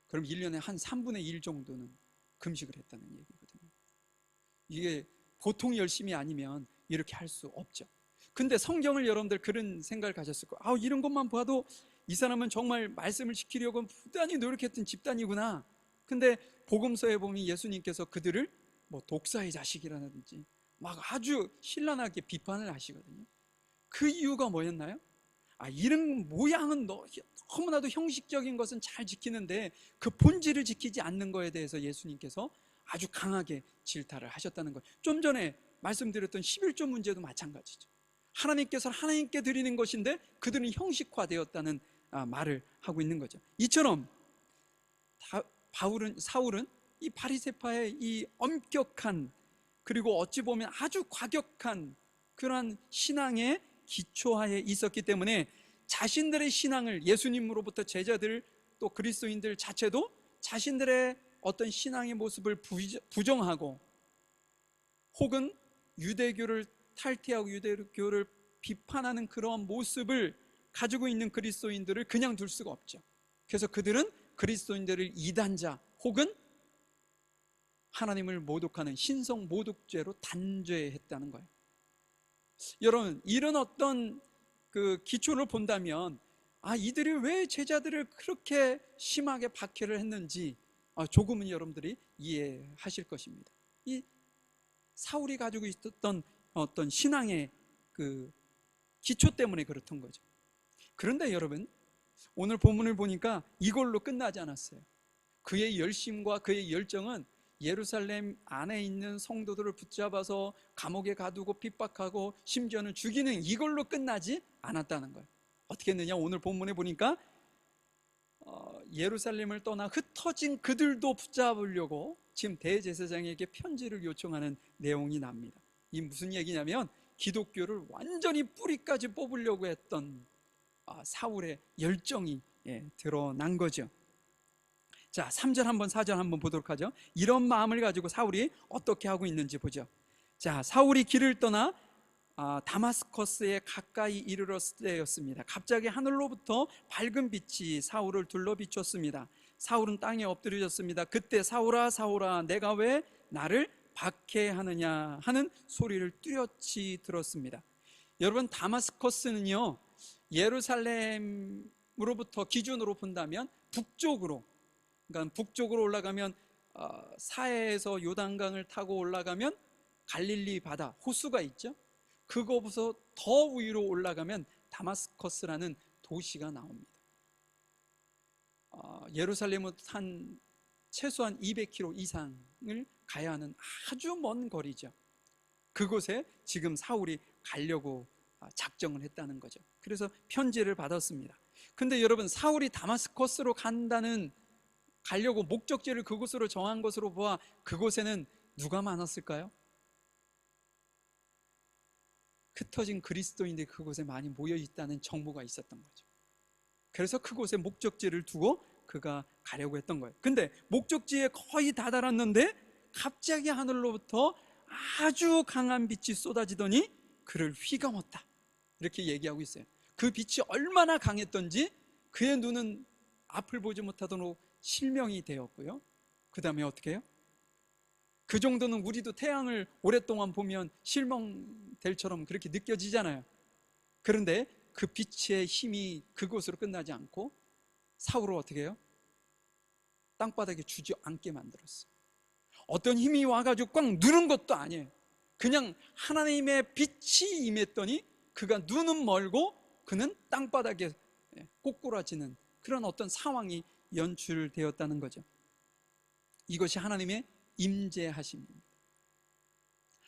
그럼 1년에 한 3분의 1 정도는 금식을 했다는 얘기거든요. 이게 보통 열심히 아니면 이렇게 할 수 없죠. 근데 성경을 여러분들 그런 생각을 가졌을 거예요. 이런 것만 봐도 이 사람은 정말 말씀을 지키려고 부단히 노력했던 집단이구나. 근데 복음서에 보면 예수님께서 그들을 독사의 자식이라든지 막 아주 신랄하게 비판을 하시거든요. 그 이유가 뭐였나요? 이런 모양은 너무나도 형식적인 것은 잘 지키는데 그 본질을 지키지 않는 거에 대해서 예수님께서 아주 강하게 질타를 하셨다는 거예요. 좀 전에 말씀드렸던 11조 문제도 마찬가지죠. 하나님께서 하나님께 드리는 것인데 그들은 형식화되었다는 말을 하고 있는 거죠. 이처럼 사울은 이 바리새파의 이 엄격한, 그리고 어찌 보면 아주 과격한 그러한 신앙의 기초하에 있었기 때문에 자신들의 신앙을, 예수님으로부터 제자들 또 그리스도인들 자체도 자신들의 어떤 신앙의 모습을 부정하고, 혹은 유대교를 탈퇴하고 유대교를 비판하는 그러한 모습을 가지고 있는 그리스도인들을 그냥 둘 수가 없죠. 그래서 그들은 그리스도인들을 이단자 혹은 하나님을 모독하는 신성 모독죄로 단죄했다는 거예요. 여러분, 이런 어떤 그 기초를 본다면 이들이 왜 제자들을 그렇게 심하게 박해를 했는지 조금은 여러분들이 이해하실 것입니다. 이 사울이 가지고 있었던 어떤 신앙의 그 기초 때문에 그렇던 거죠. 그런데 여러분, 오늘 본문을 보니까 이걸로 끝나지 않았어요. 그의 열심과 그의 열정은 예루살렘 안에 있는 성도들을 붙잡아서 감옥에 가두고 핍박하고 심지어는 죽이는 이걸로 끝나지 않았다는 거예요. 어떻게 했느냐? 오늘 본문에 보니까 예루살렘을 떠나 흩어진 그들도 붙잡으려고 지금 대제사장에게 편지를 요청하는 내용이 납니다. 이 무슨 얘기냐면 기독교를 완전히 뿌리까지 뽑으려고 했던 사울의 열정이 드러난 거죠. 자, 3절 한번 4절 한번 보도록 하죠. 이런 마음을 가지고 사울이 어떻게 하고 있는지 보죠. 자, 사울이 길을 떠나 다마스커스에 가까이 이르렀을 때였습니다. 갑자기 하늘로부터 밝은 빛이 사울을 둘러 비췄습니다. 사울은 땅에 엎드려졌습니다. 그때 사울아 사울아 내가 왜 나를 박해하느냐 하는 소리를 뚜렷이 들었습니다. 여러분, 다마스커스는요 예루살렘으로부터 기준으로 본다면 북쪽으로, 그러니까 북쪽으로 올라가면 사해에서 요단강을 타고 올라가면 갈릴리 바다 호수가 있죠. 그거부터 더 위로 올라가면 다마스커스라는 도시가 나옵니다. 예루살렘으로 한 최소한 200km 이상을 가야 하는 아주 먼 거리죠. 그곳에 지금 사울이 가려고 작정을 했다는 거죠. 그래서 편지를 받았습니다. 근데 여러분, 사울이 다마스커스로 가려고 목적지를 그곳으로 정한 것으로 보아 그곳에는 누가 많았을까요? 흩어진 그리스도인들이 그곳에 많이 모여 있다는 정보가 있었던 거죠. 그래서 그곳에 목적지를 두고 그가 가려고 했던 거예요. 근데 목적지에 거의 다다랐는데 갑자기 하늘로부터 아주 강한 빛이 쏟아지더니 그를 휘감았다, 이렇게 얘기하고 있어요. 그 빛이 얼마나 강했던지 그의 눈은 앞을 보지 못하도록 실명이 되었고요. 그 다음에 어떻게 해요? 그 정도는 우리도 태양을 오랫동안 보면 실명될처럼 그렇게 느껴지잖아요. 그런데 그 빛의 힘이 그곳으로 끝나지 않고 사울을 어떻게 해요? 땅바닥에 주저앉게 만들었어요. 어떤 힘이 와가지고 꽉 누른 것도 아니에요. 그냥 하나님의 빛이 임했더니 그가 눈은 멀고 그는 땅바닥에 꼬꾸라지는 그런 어떤 상황이 연출되었다는 거죠. 이것이 하나님의 임재하심입니다.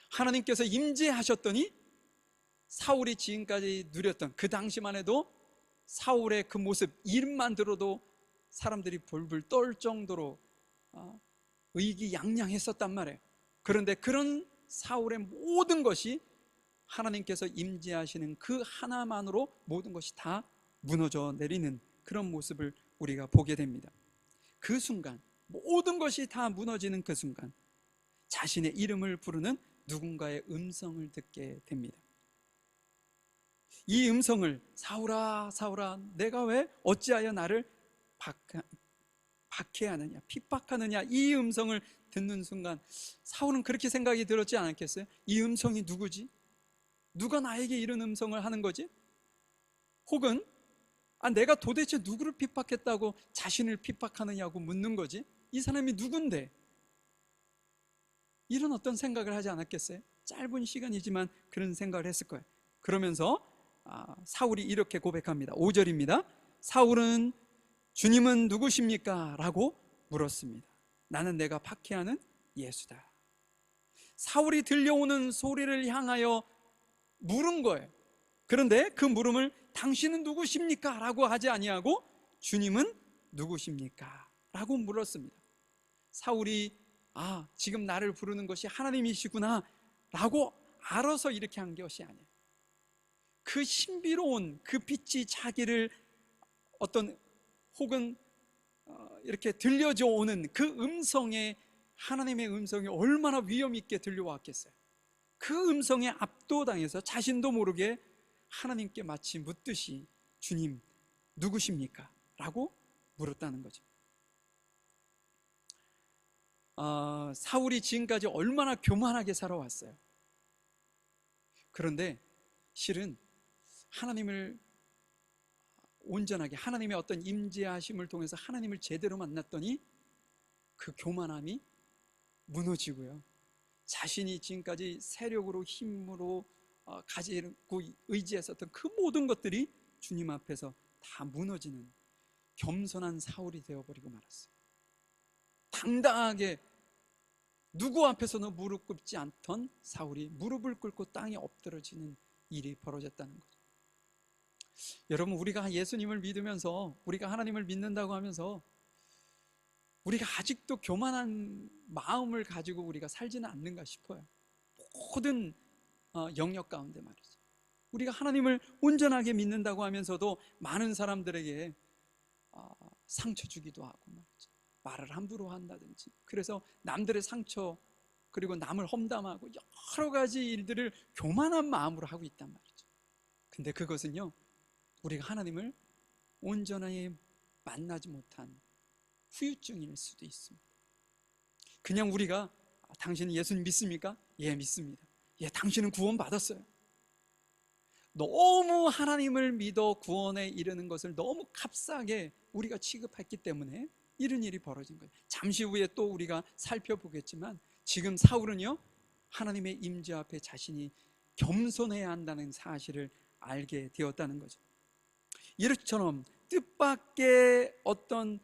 하나님께서 임재하셨더니 사울이 지금까지 누렸던 그 당시만 해도 사울의 그 모습, 이름만 들어도 사람들이 불불 떨 정도로 의기양양했었단 말이에요. 그런데 그런 사울의 모든 것이 하나님께서 임재하시는 그 하나만으로 모든 것이 다 무너져 내리는 그런 모습을 우리가 보게 됩니다. 그 순간, 모든 것이 다 무너지는 그 순간, 자신의 이름을 부르는 누군가의 음성을 듣게 됩니다. 이 음성을, 사울아 사울아 내가 왜 어찌하여 나를 박해하느냐, 핍박하느냐, 이 음성을 듣는 순간 사울은 그렇게 생각이 들었지 않았겠어요? 이 음성이 누구지? 누가 나에게 이런 음성을 하는 거지? 혹은 내가 도대체 누구를 핍박했다고 자신을 핍박하느냐고 묻는 거지? 이 사람이 누군데? 이런 어떤 생각을 하지 않았겠어요? 짧은 시간이지만 그런 생각을 했을 거예요. 그러면서 사울이 이렇게 고백합니다. 5절입니다. 사울은 주님은 누구십니까? 라고 물었습니다. 나는 내가 박해하는 예수다. 사울이 들려오는 소리를 향하여 물은 거예요. 그런데 그 물음을 당신은 누구십니까? 라고 하지 아니하고 주님은 누구십니까? 라고 물었습니다. 사울이 지금 나를 부르는 것이 하나님이시구나 라고 알아서 이렇게 한 것이 아니에요. 그 신비로운 그 빛이 자기를 혹은 이렇게 들려져 오는 그 음성에, 하나님의 음성이 얼마나 위험 있게 들려왔겠어요. 그 음성에 압도당해서 자신도 모르게 하나님께 마치 묻듯이 주님 누구십니까? 라고 물었다는 거죠. 사울이 지금까지 얼마나 교만하게 살아왔어요. 그런데 실은 하나님을 온전하게, 하나님의 어떤 임재하심을 통해서 하나님을 제대로 만났더니 그 교만함이 무너지고요, 자신이 지금까지 세력으로, 힘으로 가지고 의지했었던 그 모든 것들이 주님 앞에서 다 무너지는 겸손한 사울이 되어버리고 말았어요. 당당하게 누구 앞에서는 무릎 꿇지 않던 사울이 무릎을 꿇고 땅에 엎드러지는 일이 벌어졌다는 거죠. 여러분, 우리가 예수님을 믿으면서, 우리가 하나님을 믿는다고 하면서 우리가 아직도 교만한 마음을 가지고 우리가 살지는 않는가 싶어요. 모든 영역 가운데 말이죠. 우리가 하나님을 온전하게 믿는다고 하면서도 많은 사람들에게 상처 주기도 하고 말이죠. 말을 함부로 한다든지, 그래서 남들의 상처, 그리고 남을 험담하고 여러 가지 일들을 교만한 마음으로 하고 있단 말이죠. 근데 그것은요, 우리가 하나님을 온전하게 만나지 못한 후유증일 수도 있습니다. 그냥 우리가 당신은 예수님 믿습니까? 예, 믿습니다. 예, 당신은 구원 받았어요. 너무 하나님을 믿어 구원에 이르는 것을 너무 값싸게 우리가 취급했기 때문에 이런 일이 벌어진 거예요. 잠시 후에 또 우리가 살펴보겠지만 지금 사울은요, 하나님의 임재 앞에 자신이 겸손해야 한다는 사실을 알게 되었다는 거죠. 이렇처럼 뜻밖의 어떤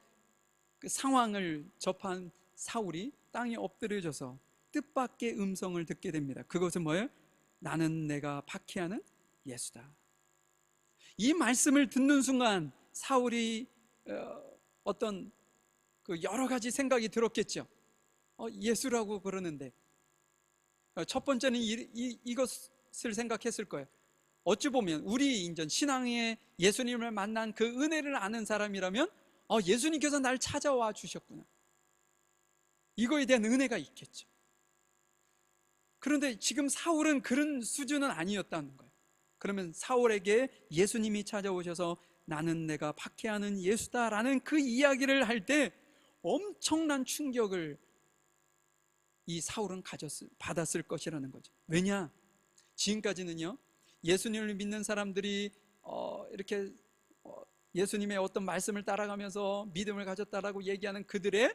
그 상황을 접한 사울이 땅에 엎드려져서 뜻밖의 음성을 듣게 됩니다. 그것은 뭐예요? 나는 내가 박해하는 예수다. 이 말씀을 듣는 순간 사울이 어떤 그 여러 가지 생각이 들었겠죠. 예수라고 그러는데, 첫 번째는 이것을 생각했을 거예요. 어찌 보면 우리 인전 신앙의 예수님을 만난 그 은혜를 아는 사람이라면 예수님께서 날 찾아와 주셨구나, 이거에 대한 은혜가 있겠죠. 그런데 지금 사울은 그런 수준은 아니었다는 거예요. 그러면 사울에게 예수님이 찾아오셔서 나는 내가 박해하는 예수다라는 그 이야기를 할 때 엄청난 충격을 이 사울은 받았을 것이라는 거죠. 왜냐? 지금까지는요, 예수님을 믿는 사람들이 이렇게 예수님의 어떤 말씀을 따라가면서 믿음을 가졌다라고 얘기하는 그들의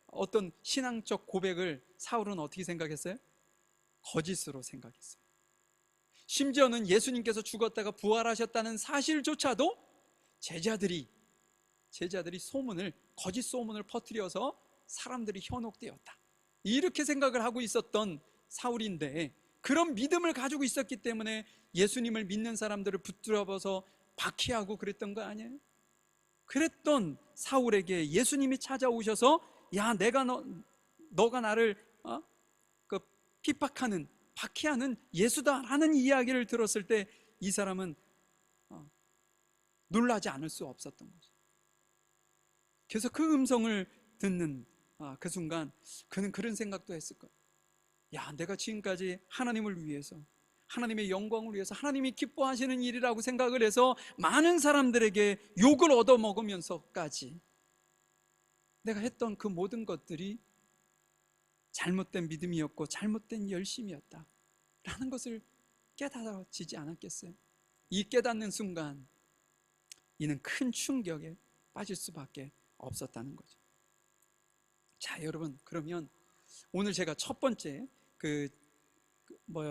어떤 신앙적 고백을 사울은 어떻게 생각했어요? 거짓으로 생각했어요. 심지어는 예수님께서 죽었다가 부활하셨다는 사실조차도 제자들이 소문을, 거짓 소문을 퍼뜨려서 사람들이 현혹되었다, 이렇게 생각을 하고 있었던 사울인데, 그런 믿음을 가지고 있었기 때문에 예수님을 믿는 사람들을 붙들어서 박해하고 그랬던 거 아니에요? 그랬던 사울에게 예수님이 찾아오셔서, 야, 너가 나를 그 핍박하는, 박해하는 예수다라는 이야기를 들었을 때 이 사람은 놀라지 않을 수 없었던 거죠. 그래서 그 음성을 듣는 그 순간 그는 그런 생각도 했을 거예요. 야, 내가 지금까지 하나님을 위해서, 하나님의 영광을 위해서, 하나님이 기뻐하시는 일이라고 생각을 해서 많은 사람들에게 욕을 얻어먹으면서까지 내가 했던 그 모든 것들이 잘못된 믿음이었고 잘못된 열심이었다 라는 것을 깨달아지지 않았겠어요? 이 깨닫는 순간 이는 큰 충격에 빠질 수밖에 없었다는 거죠. 자, 여러분, 그러면 오늘 제가 첫 번째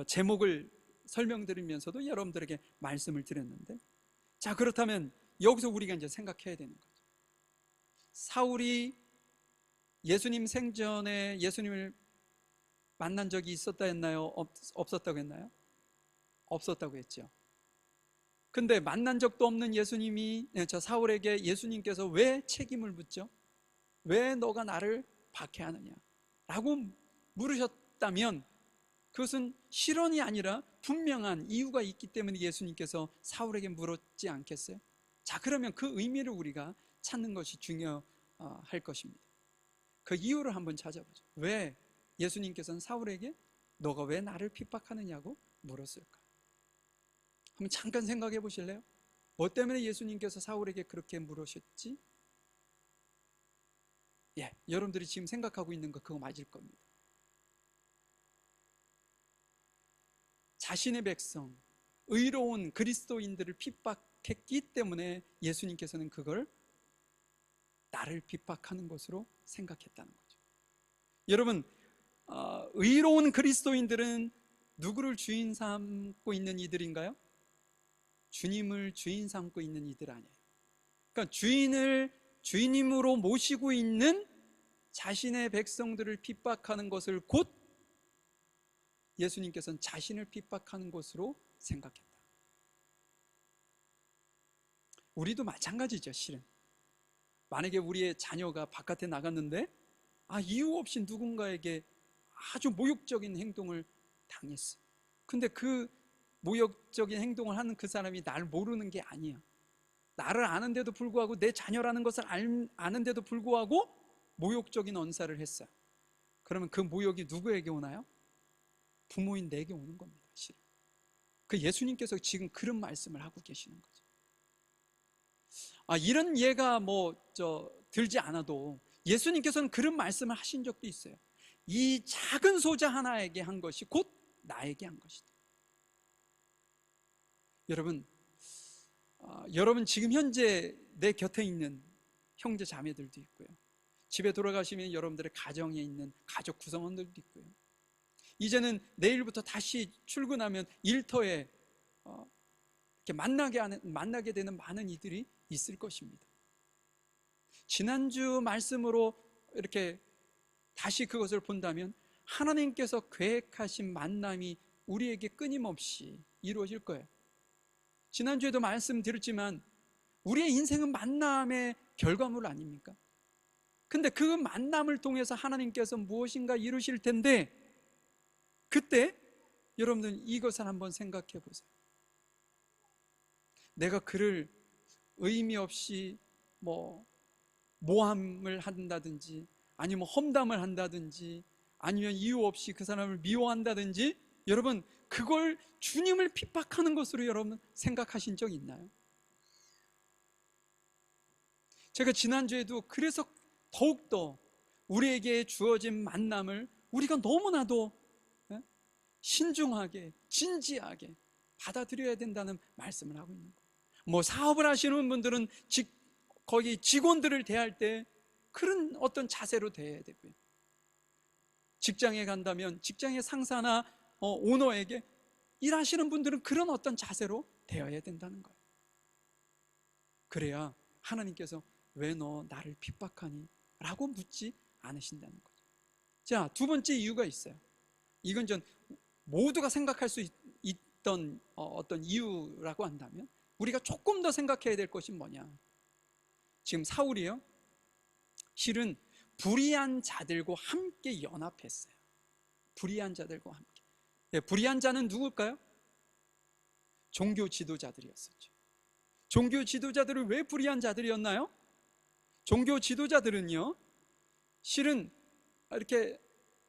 제목을 설명드리면서도 여러분들에게 말씀을 드렸는데, 자, 그렇다면 여기서 우리가 이제 생각해야 되는 거죠. 사울이 예수님 생전에 예수님을 만난 적이 있었다 했나요? 없었다고 했나요? 없었다고 했죠. 근데 만난 적도 없는 사울에게 예수님께서 왜 책임을 묻죠? 왜 너가 나를 박해하느냐? 라고 물으셨다면 그것은 실언이 아니라 분명한 이유가 있기 때문에 예수님께서 사울에게 물었지 않겠어요? 자, 그러면 그 의미를 우리가 찾는 것이 중요할 것입니다. 그 이유를 한번 찾아보죠. 왜 예수님께서는 사울에게 너가 왜 나를 핍박하느냐고 물었을까? 한번 잠깐 생각해 보실래요? 뭐 때문에 예수님께서 사울에게 그렇게 물으셨지? 여러분들이 지금 생각하고 있는 거 그거 맞을 겁니다. 자신의 백성, 의로운 그리스도인들을 핍박했기 때문에 예수님께서는 그걸 나를 핍박하는 것으로 생각했다는 거죠. 여러분, 의로운 그리스도인들은 누구를 주인 삼고 있는 이들인가요? 주님을 주인 삼고 있는 이들 아니에요. 그러니까 주인을 주인님으로 모시고 있는 자신의 백성들을 핍박하는 것을 곧 예수님께서는 자신을 핍박하는 것으로 생각했다. 우리도 마찬가지죠, 실은. 만약에 우리의 자녀가 바깥에 나갔는데 이유 없이 누군가에게 아주 모욕적인 행동을 당했어. 근데 그 모욕적인 행동을 하는 그 사람이 나를 모르는 게 아니야. 나를 아는데도 불구하고, 내 자녀라는 것을 아는데도 불구하고 모욕적인 언사를 했어요. 그러면 그 모욕이 누구에게 오나요? 부모인 내게 오는 겁니다, 실은. 그 예수님께서 지금 그런 말씀을 하고 계시는 거죠. 이런 예가 들지 않아도 예수님께서는 그런 말씀을 하신 적도 있어요. 이 작은 소자 하나에게 한 것이 곧 나에게 한 것이다. 여러분 지금 현재 내 곁에 있는 형제 자매들도 있고요. 집에 돌아가시면 여러분들의 가정에 있는 가족 구성원들도 있고요. 이제는 내일부터 다시 출근하면 일터에 이렇게 만나게 되는 많은 이들이 있을 것입니다. 지난주 말씀으로 이렇게 다시 그것을 본다면 하나님께서 계획하신 만남이 우리에게 끊임없이 이루어질 거예요. 지난주에도 말씀드렸지만 우리의 인생은 만남의 결과물 아닙니까? 근데 그 만남을 통해서 하나님께서 무엇인가 이루실 텐데, 그때 여러분들 이것을 한번 생각해 보세요. 내가 그를 의미 없이 모함을 한다든지, 아니면 험담을 한다든지, 아니면 이유 없이 그 사람을 미워한다든지, 여러분 그걸 주님을 핍박하는 것으로 여러분 생각하신 적 있나요? 제가 지난주에도 그래서 더욱더 우리에게 주어진 만남을 우리가 너무나도 신중하게, 진지하게 받아들여야 된다는 말씀을 하고 있는 거예요. 사업을 하시는 분들은 거기 직원들을 대할 때 그런 어떤 자세로 대해야 되고요. 직장에 간다면 직장의 상사나 오너에게, 일하시는 분들은 그런 어떤 자세로 대해야 된다는 거예요. 그래야 하나님께서 왜 너 나를 핍박하니? 라고 묻지 않으신다는 거죠. 자, 두 번째 이유가 있어요. 이건 전 모두가 생각할 수 있던 어떤 이유라고 한다면, 우리가 조금 더 생각해야 될 것이 뭐냐. 지금 사울이요, 실은 불의한 자들과 함께 연합했어요. 불의한 자들과 함께. 예, 불의한 자는 누굴까요? 종교 지도자들이었었죠. 종교 지도자들은 왜 불의한 자들이었나요? 종교 지도자들은요, 실은 이렇게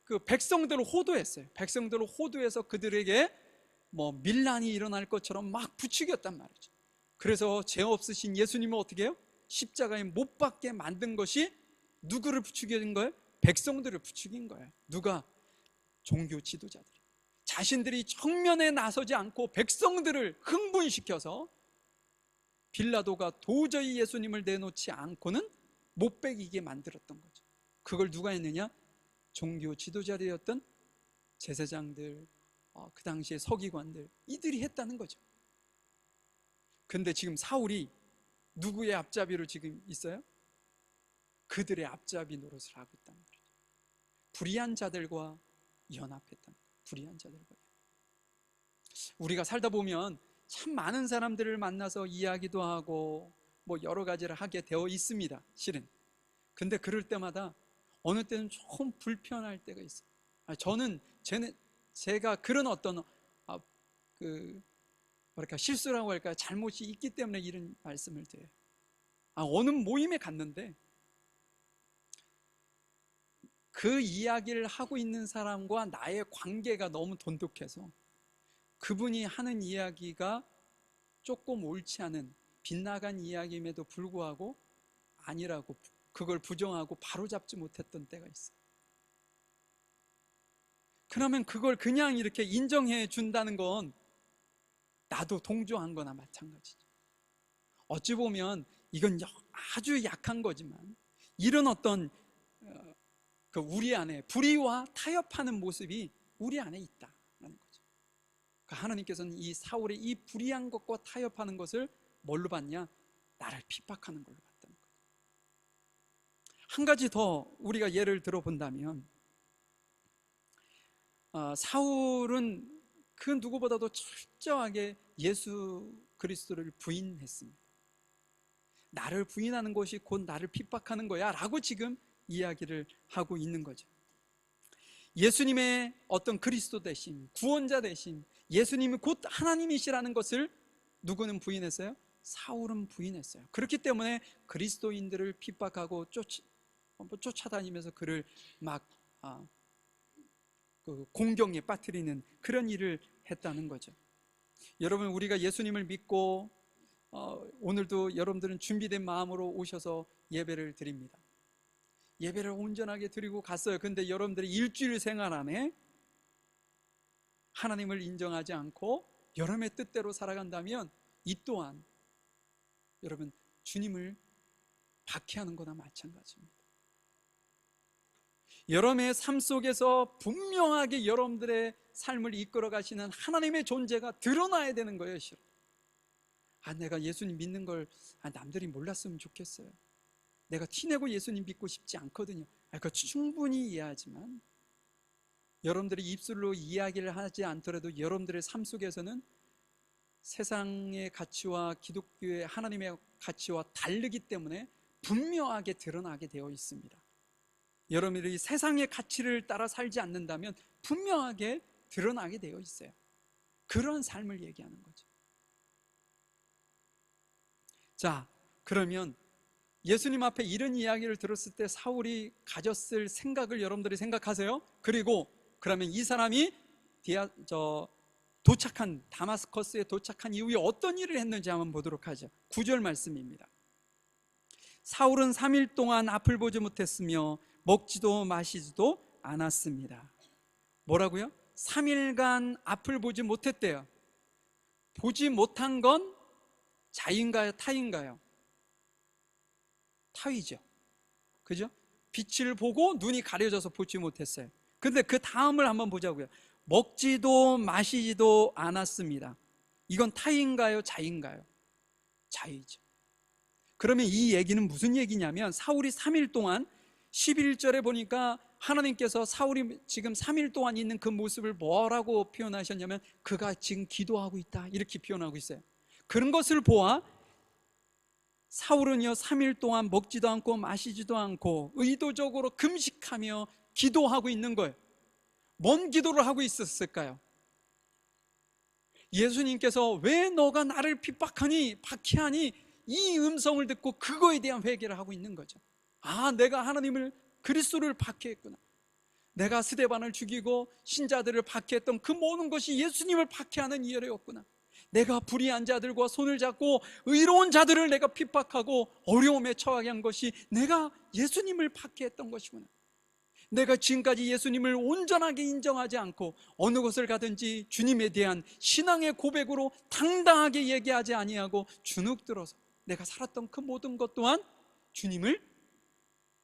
그 백성들을 호도했어요. 백성들을 호도해서 그들에게 밀란이 일어날 것처럼 막 부추겼단 말이죠. 그래서 죄 없으신 예수님을 어떻게 해요? 십자가에 못 박게 만든 것이 누구를 부추긴 거예요? 백성들을 부추긴 거예요. 누가? 종교 지도자들이. 자신들이 정면에 나서지 않고 백성들을 흥분시켜서 빌라도가 도저히 예수님을 내놓지 않고는 못 베기게 만들었던 거죠. 그걸 누가 했느냐? 종교 지도자들이었던 제사장들, 그 당시에 서기관들, 이들이 했다는 거죠. 근데 지금 사울이 누구의 앞잡이로 지금 있어요? 그들의 앞잡이 노릇을 하고 있다는 거죠. 불의한 자들과 연합했다는 거예요. 불의한 자들과. 우리가 살다 보면 참 많은 사람들을 만나서 이야기도 하고 여러 가지를 하게 되어 있습니다, 실은. 근데 그럴 때마다 어느 때는 조금 불편할 때가 있어요. 제가 그런 어떤 실수라고 할까요? 잘못이 있기 때문에 이런 말씀을 드려요. 어느 모임에 갔는데 그 이야기를 하고 있는 사람과 나의 관계가 너무 돈독해서 그분이 하는 이야기가 조금 옳지 않은 빗나간 이야기임에도 불구하고 아니라고, 그걸 부정하고 바로잡지 못했던 때가 있어요. 그러면 그걸 그냥 이렇게 인정해 준다는 건 나도 동조한 거나 마찬가지죠. 어찌 보면 이건 아주 약한 거지만 이런 어떤 우리 안에 불의와 타협하는 모습이 우리 안에 있다는 거죠. 하나님께서는 이 사울의 이 불의한 것과 타협하는 것을 뭘로 봤냐? 나를 핍박하는 걸로 봤다는 거죠. 한 가지 더 우리가 예를 들어본다면, 사울은 그 누구보다도 철저하게 예수 그리스도를 부인했습니다. 나를 부인하는 것이 곧 나를 핍박하는 거야 라고 지금 이야기를 하고 있는 거죠. 예수님의 어떤 그리스도 되심, 구원자 되심, 예수님이 곧 하나님이시라는 것을 누구는 부인했어요? 사울은 부인했어요. 그렇기 때문에 그리스도인들을 핍박하고 쫓아다니면서 그를 막 공경에 빠뜨리는 그런 일을 했다는 거죠. 여러분, 우리가 예수님을 믿고 오늘도 여러분들은 준비된 마음으로 오셔서 예배를 드립니다. 예배를 온전하게 드리고 갔어요. 근데 여러분들이 일주일 생활 안에 하나님을 인정하지 않고 여러분의 뜻대로 살아간다면 이 또한 여러분 주님을 박해하는 거나 마찬가지입니다. 여러분의 삶 속에서 분명하게 여러분들의 삶을 이끌어 가시는 하나님의 존재가 드러나야 되는 거예요. 실은. 내가 예수님 믿는 걸 남들이 몰랐으면 좋겠어요. 내가 티내고 예수님 믿고 싶지 않거든요. 그거 충분히 이해하지만 여러분들이 입술로 이야기를 하지 않더라도 여러분들의 삶 속에서는 세상의 가치와 기독교의 하나님의 가치와 다르기 때문에 분명하게 드러나게 되어 있습니다. 여러분들이 세상의 가치를 따라 살지 않는다면 분명하게 드러나게 되어 있어요. 그런 삶을 얘기하는 거죠. 자, 그러면 예수님 앞에 이런 이야기를 들었을 때 사울이 가졌을 생각을 여러분들이 생각하세요. 그리고 그러면 이 사람이 도착한 다마스커스에 도착한 이후에 어떤 일을 했는지 한번 보도록 하죠. 9절 말씀입니다. 사울은 3일 동안 앞을 보지 못했으며 먹지도 마시지도 않았습니다. 뭐라고요? 3일간 앞을 보지 못했대요. 보지 못한 건 자인가요, 타인가요? 타이죠. 그죠? 빛을 보고 눈이 가려져서 보지 못했어요. 근데 그 다음을 한번 보자고요. 먹지도 마시지도 않았습니다. 이건 타인가요, 자인가요? 자이죠. 그러면 이 얘기는 무슨 얘기냐면 사울이 3일 동안 11절에 보니까 하나님께서 사울이 지금 3일 동안 있는 그 모습을 뭐라고 표현하셨냐면 그가 지금 기도하고 있다, 이렇게 표현하고 있어요. 그런 것을 보아 사울은요 3일 동안 먹지도 않고 마시지도 않고 의도적으로 금식하며 기도하고 있는 거예요. 뭔 기도를 하고 있었을까요? 예수님께서 왜 너가 나를 핍박하니 박해하니 이 음성을 듣고 그거에 대한 회개를 하고 있는 거죠. 아, 내가 하나님을, 그리스도를 박해했구나. 내가 스데반을 죽이고 신자들을 박해했던 그 모든 것이 예수님을 박해하는 이유였구나. 내가 불의한 자들과 손을 잡고 의로운 자들을 내가 핍박하고 어려움에 처하게 한 것이 내가 예수님을 박해했던 것이구나. 내가 지금까지 예수님을 온전하게 인정하지 않고 어느 곳을 가든지 주님에 대한 신앙의 고백으로 당당하게 얘기하지 아니하고 주눅 들어서 내가 살았던 그 모든 것 또한 주님을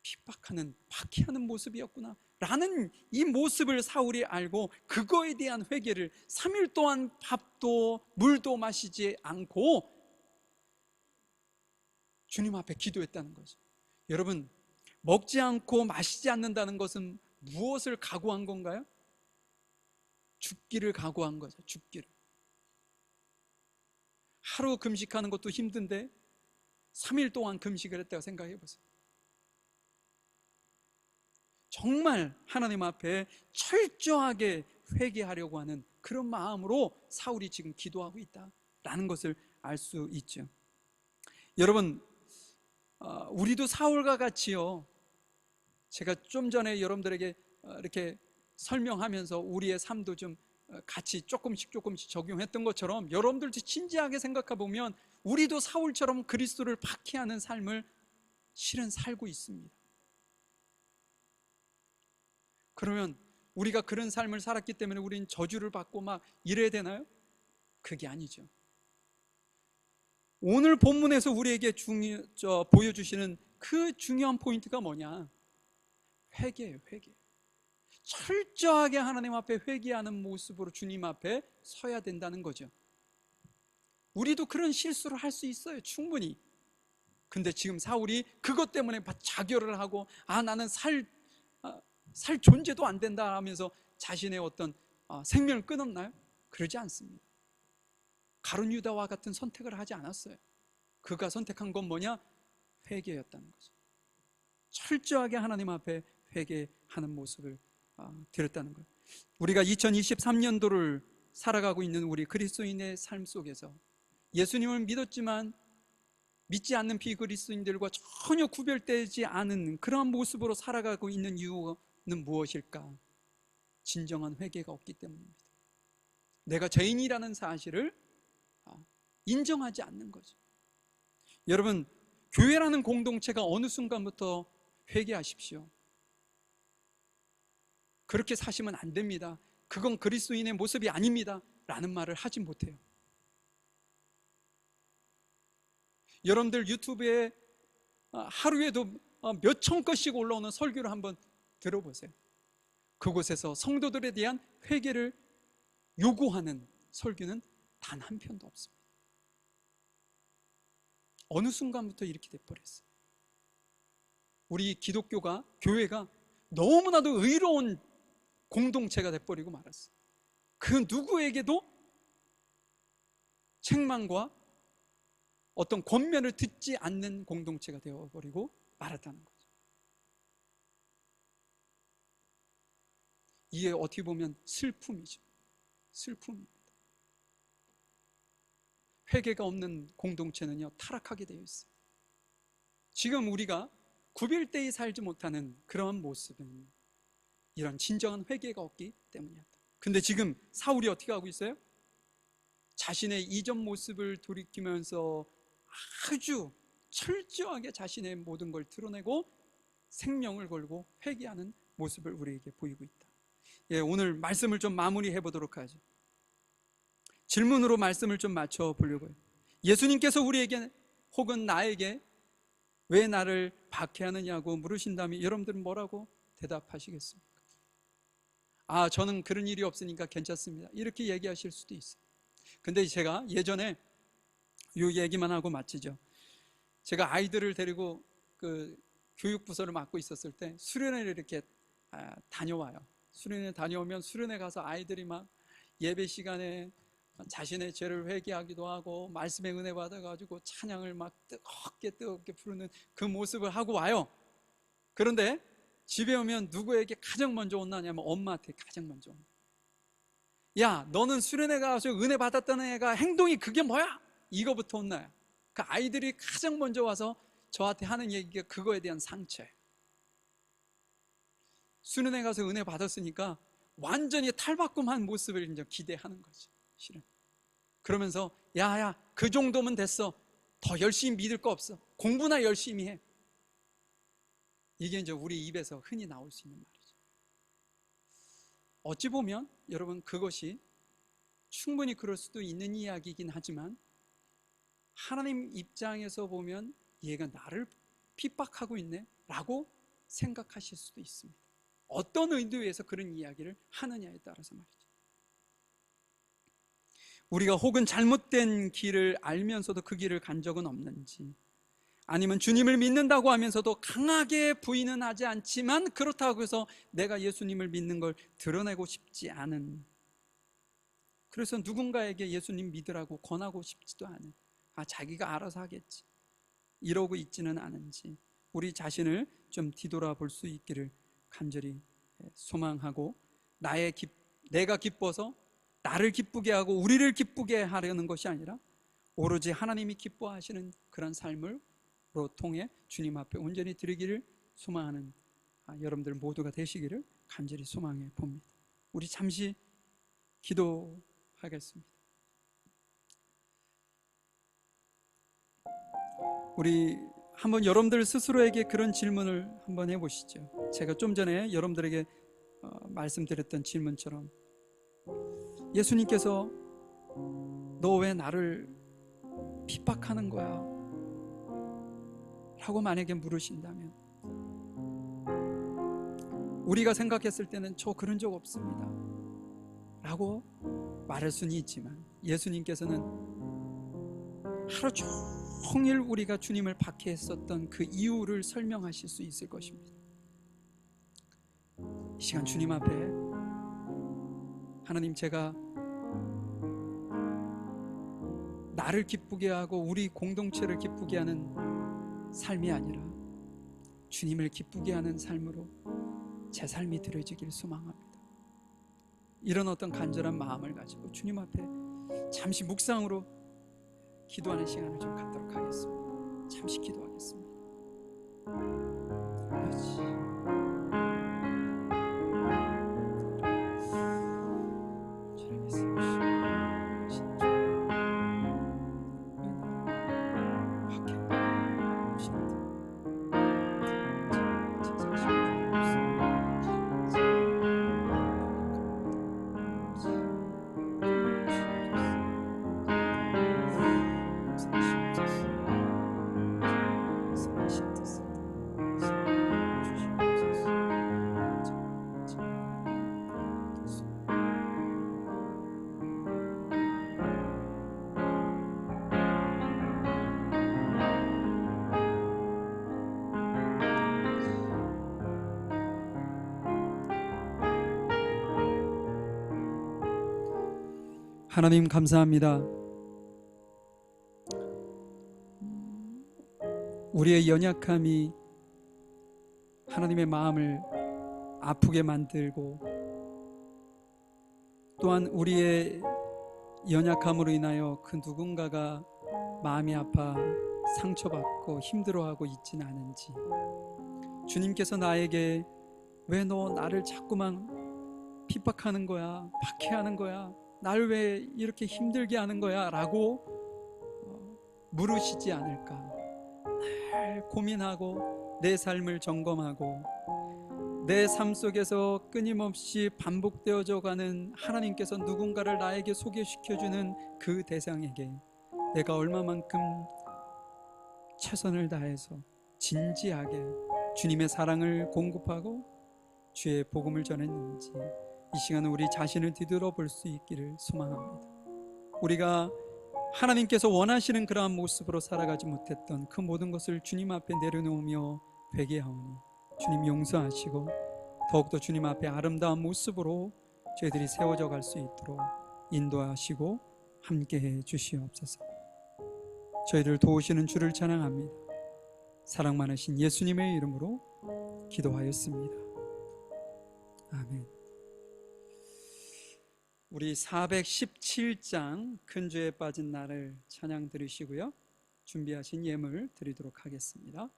핍박하는, 박해하는 모습이었구나 라는 이 모습을 사울이 알고 그거에 대한 회개를 3일 동안 밥도 물도 마시지 않고 주님 앞에 기도했다는 거죠. 여러분, 먹지 않고 마시지 않는다는 것은 무엇을 각오한 건가요? 죽기를 각오한 거죠. 죽기를. 하루 금식하는 것도 힘든데 3일 동안 금식을 했다고 생각해 보세요. 정말 하나님 앞에 철저하게 회개하려고 하는 그런 마음으로 사울이 지금 기도하고 있다라는 것을 알 수 있죠. 여러분, 우리도 사울과 같이요, 제가 좀 전에 여러분들에게 이렇게 설명하면서 우리의 삶도 좀 같이 조금씩 적용했던 것처럼 여러분들도 진지하게 생각해 보면 우리도 사울처럼 그리스도를 박해하는 삶을 실은 살고 있습니다. 그러면 우리가 그런 삶을 살았기 때문에 우리는 저주를 받고 막 이래야 되나요? 그게 아니죠. 오늘 본문에서 우리에게 보여주시는 그 중요한 포인트가 뭐냐? 회개예요. 회개. 철저하게 하나님 앞에 회개하는 모습으로 주님 앞에 서야 된다는 거죠. 우리도 그런 실수를 할 수 있어요, 충분히. 근데 지금 사울이 그것 때문에 자결을 하고 나는 살 존재도 안 된다 하면서 자신의 어떤 생명을 끊었나요? 그러지 않습니다. 가룟 유다와 같은 선택을 하지 않았어요. 그가 선택한 건 뭐냐? 회개였다는 거죠. 철저하게 하나님 앞에 회개하는 모습을 드렸다는 거예요. 우리가 2023년도를 살아가고 있는 우리 그리스도인의 삶 속에서 예수님을 믿었지만 믿지 않는 비그리스도인들과 전혀 구별되지 않은 그러한 모습으로 살아가고 있는 이유는 무엇일까? 진정한 회개가 없기 때문입니다. 내가 죄인이라는 사실을 인정하지 않는 거죠. 여러분, 교회라는 공동체가 어느 순간부터 회개하십시오. 그렇게 사시면 안 됩니다. 그건 그리스도인의 모습이 아닙니다 라는 말을 하지 못해요. 여러분들 유튜브에 하루에도 몇천 건씩 올라오는 설교를 한번 들어보세요. 그곳에서 성도들에 대한 회개를 요구하는 설교는 단 한 편도 없습니다. 어느 순간부터 이렇게 돼버렸어요. 우리 기독교가, 교회가 너무나도 의로운 공동체가 돼버리고 말았어요. 그 누구에게도 책망과 어떤 권면을 듣지 않는 공동체가 되어버리고 말았다는 거죠. 이게 어떻게 보면 슬픔이죠. 슬픔입니다. 회개가 없는 공동체는요, 타락하게 되어 있어요. 지금 우리가 구별되이 살지 못하는 그러한 모습은 이런 진정한 회개가 없기 때문이었다. 근데 지금 사울이 어떻게 하고 있어요? 자신의 이전 모습을 돌이키면서 아주 철저하게 자신의 모든 걸 드러내고 생명을 걸고 회개하는 모습을 우리에게 보이고 있다. 오늘 말씀을 좀 마무리해 보도록 하죠. 질문으로 말씀을 좀 맞춰 보려고요. 예수님께서 우리에게 혹은 나에게 왜 나를 박해하느냐고 물으신다면 여러분들은 뭐라고 대답하시겠습니까? 저는 그런 일이 없으니까 괜찮습니다, 이렇게 얘기하실 수도 있어요. 근데 제가 예전에 이 얘기만 하고 마치죠. 제가 아이들을 데리고 교육부서를 맡고 있었을 때 수련회를 이렇게 다녀와요. 수련회 다녀오면 수련회 가서 아이들이 막 예배 시간에 자신의 죄를 회개하기도 하고 말씀의 은혜 받아가지고 찬양을 막 뜨겁게 부르는 그 모습을 하고 와요. 그런데 집에 오면 누구에게 가장 먼저 혼나냐면 엄마한테 가장 먼저 혼나. 야, 너는 수련회 가서 은혜 받았다는 애가 행동이 그게 뭐야? 이거부터 혼나요. 그 아이들이 가장 먼저 와서 저한테 하는 얘기가 그거에 대한 상처예요. 수련회 가서 은혜 받았으니까 완전히 탈바꿈한 모습을 이제 기대하는 거지, 실은. 그러면서 야, 그 정도면 됐어. 더 열심히 믿을 거 없어. 공부나 열심히 해. 이게 이제 우리 입에서 흔히 나올 수 있는 말이죠. 어찌 보면 여러분 그것이 충분히 그럴 수도 있는 이야기이긴 하지만 하나님 입장에서 보면 얘가 나를 핍박하고 있네 라고 생각하실 수도 있습니다. 어떤 의도에서 그런 이야기를 하느냐에 따라서 말이죠. 우리가 혹은 잘못된 길을 알면서도 그 길을 간 적은 없는지, 아니면 주님을 믿는다고 하면서도 강하게 부인은 하지 않지만 그렇다고 해서 내가 예수님을 믿는 걸 드러내고 싶지 않은, 그래서 누군가에게 예수님 믿으라고 권하고 싶지도 않은, 자기가 알아서 하겠지 이러고 있지는 않은지 우리 자신을 좀 뒤돌아볼 수 있기를 간절히 소망하고, 내가 기뻐서 나를 기쁘게 하고 우리를 기쁘게 하려는 것이 아니라 오로지 하나님이 기뻐하시는 그런 삶으로 통해 주님 앞에 온전히 드리기를 소망하는 여러분들 모두가 되시기를 간절히 소망해 봅니다. 우리 잠시 기도하겠습니다. 우리 한번 여러분들 스스로에게 그런 질문을 한번 해보시죠. 제가 좀 전에 여러분들에게 말씀드렸던 질문처럼 예수님께서 너 왜 나를 핍박하는 거야? 라고 만약에 물으신다면 우리가 생각했을 때는 저 그런 적 없습니다 라고 말할 수는 있지만 예수님께서는 하루 종일 우리가 주님을 박해했었던 그 이유를 설명하실 수 있을 것입니다. 이 시간 주님 앞에 하나님, 제가 나를 기쁘게 하고 우리 공동체를 기쁘게 하는 삶이 아니라 주님을 기쁘게 하는 삶으로 제 삶이 드려지길 소망합니다. 이런 어떤 간절한 마음을 가지고 주님 앞에 잠시 묵상으로 기도하는 시간을 좀 갖도록 하겠습니다. 잠시 기도하겠습니다. 아버지, 하나님 감사합니다. 우리의 연약함이 하나님의 마음을 아프게 만들고 또한 우리의 연약함으로 인하여 그 누군가가 마음이 아파 상처받고 힘들어하고 있지는 않은지, 주님께서 나에게 왜 너 나를 자꾸만 핍박하는 거야, 박해하는 거야, 날 왜 이렇게 힘들게 하는 거야 라고 물으시지 않을까. 늘 고민하고 내 삶을 점검하고 내 삶 속에서 끊임없이 반복되어져 가는 하나님께서 누군가를 나에게 소개시켜주는 그 대상에게 내가 얼마만큼 최선을 다해서 진지하게 주님의 사랑을 공급하고 주의 복음을 전했는지 이 시간은 우리 자신을 뒤돌아볼 수 있기를 소망합니다. 우리가 하나님께서 원하시는 그러한 모습으로 살아가지 못했던 그 모든 것을 주님 앞에 내려놓으며 되게 하오니 주님 용서하시고 더욱더 주님 앞에 아름다운 모습으로 저희들이 세워져 갈 수 있도록 인도하시고 함께해 주시옵소서. 저희들 도우시는 주를 찬양합니다. 사랑 많으신 예수님의 이름으로 기도하였습니다. 아멘. 우리 417장 큰 죄에 빠진 나를 찬양 들으시고요, 준비하신 예물 드리도록 하겠습니다.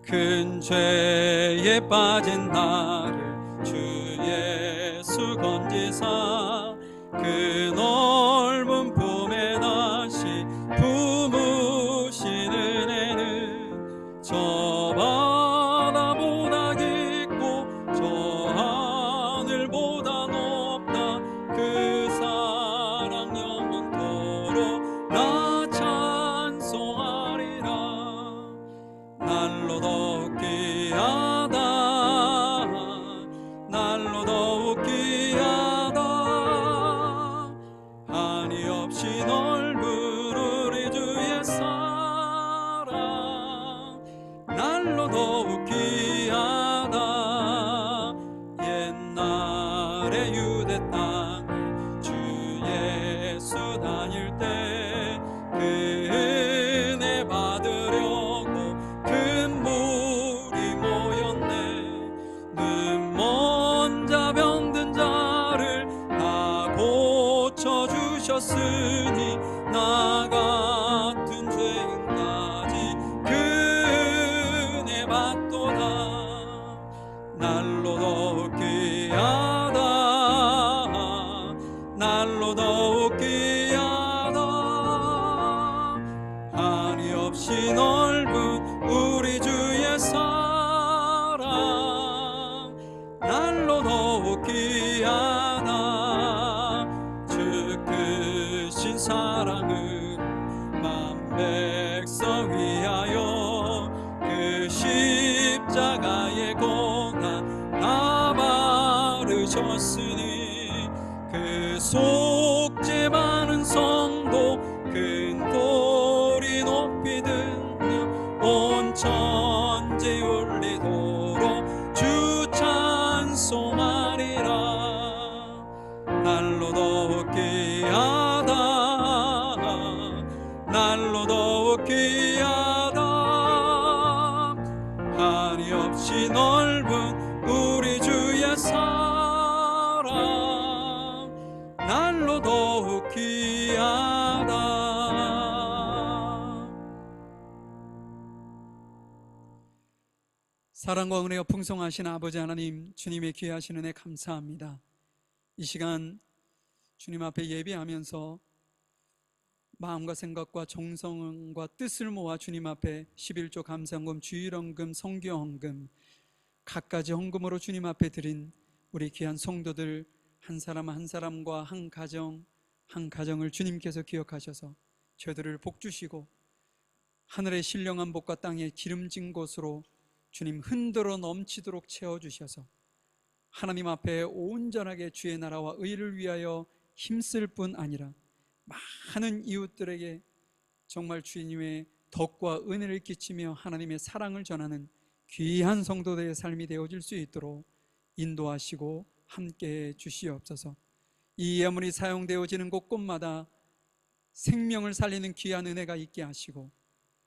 큰 죄에 빠진 나를 주 예수 건지사 그 넓은 품에 다시 품으신 은혜는 저 바다보다 깊고 저 하늘보다 높다. 그 사랑 영원토록 나 찬송하리라. 날로 더욱 귀하다, 날로 더욱 귀하다. 한이 없이 넓은 우리 주의 사랑, 날로 더욱 귀하다. 옛날에 유대 땅에 주 예수 다닐 때 그 은혜 받으려고 큰 물이 모였네. 눈먼 자 병든 자를 다 고쳐주셨으니 나 같은 죄인까지 그 은혜 받도다. 날로 더욱 귀하다, 날로 더욱 귀하다. 한이 없이 넓은 우리 주의 사랑, 날로 더욱 귀하다. 주 크신 사랑은 만 백성 위하여 그 십자가의 고난 다 바르셨으니 그 속죄 많은 성도 큰 소리 높이 듣는 온 천지 울리도록 주 찬송하리라. 날로 더욱 귀하다, 날로 더욱 귀하다. 한이 없이 넓은 우리 주의 사랑, 날로 더욱 귀하다. 사랑과 은혜가 풍성하신 아버지 하나님, 주님의 귀하신 은혜 감사합니다. 이 시간 주님 앞에 예배하면서 마음과 생각과 정성과 뜻을 모아 주님 앞에 11조 감사헌금, 주일헌금, 성교헌금 갖가지 헌금으로 주님 앞에 드린 우리 귀한 성도들 한 사람 한 사람과 한 가정 한 가정을 주님께서 기억하셔서 저들을 복주시고 하늘의 신령한 복과 땅의 기름진 곳으로 주님 흔들어 넘치도록 채워주셔서 하나님 앞에 온전하게 주의 나라와 의를 위하여 힘쓸 뿐 아니라 많은 이웃들에게 정말 주님의 덕과 은혜를 끼치며 하나님의 사랑을 전하는 귀한 성도들의 삶이 되어질 수 있도록 인도하시고 함께해 주시옵소서. 이 예물이 사용되어지는 곳곳마다 생명을 살리는 귀한 은혜가 있게 하시고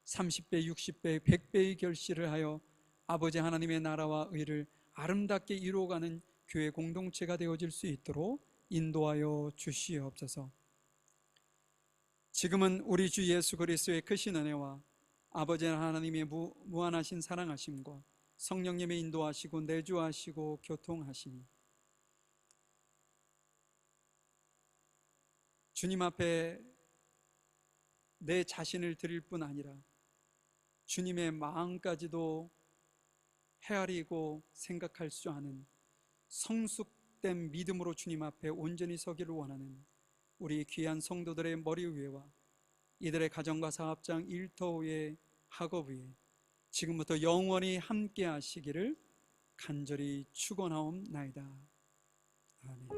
30배, 60배, 100배의 결실을 하여 아버지 하나님의 나라와 의를 아름답게 이루어가는 교회 공동체가 되어질 수 있도록 인도하여 주시옵소서. 지금은 우리 주 예수 그리스도의 크신 은혜와 아버지 하나님의 무한하신 사랑하심과 성령님의 인도하시고 내주하시고 교통하심이 주님 앞에 내 자신을 드릴 뿐 아니라 주님의 마음까지도 헤아리고 생각할 수 아는 성숙된 믿음으로 주님 앞에 온전히 서기를 원하는 우리 귀한 성도들의 머리 위에와 이들의 가정과 사업장, 일터 위에, 학업 위에 지금부터 영원히 함께 하시기를 간절히 축원하옵나이다. 아멘.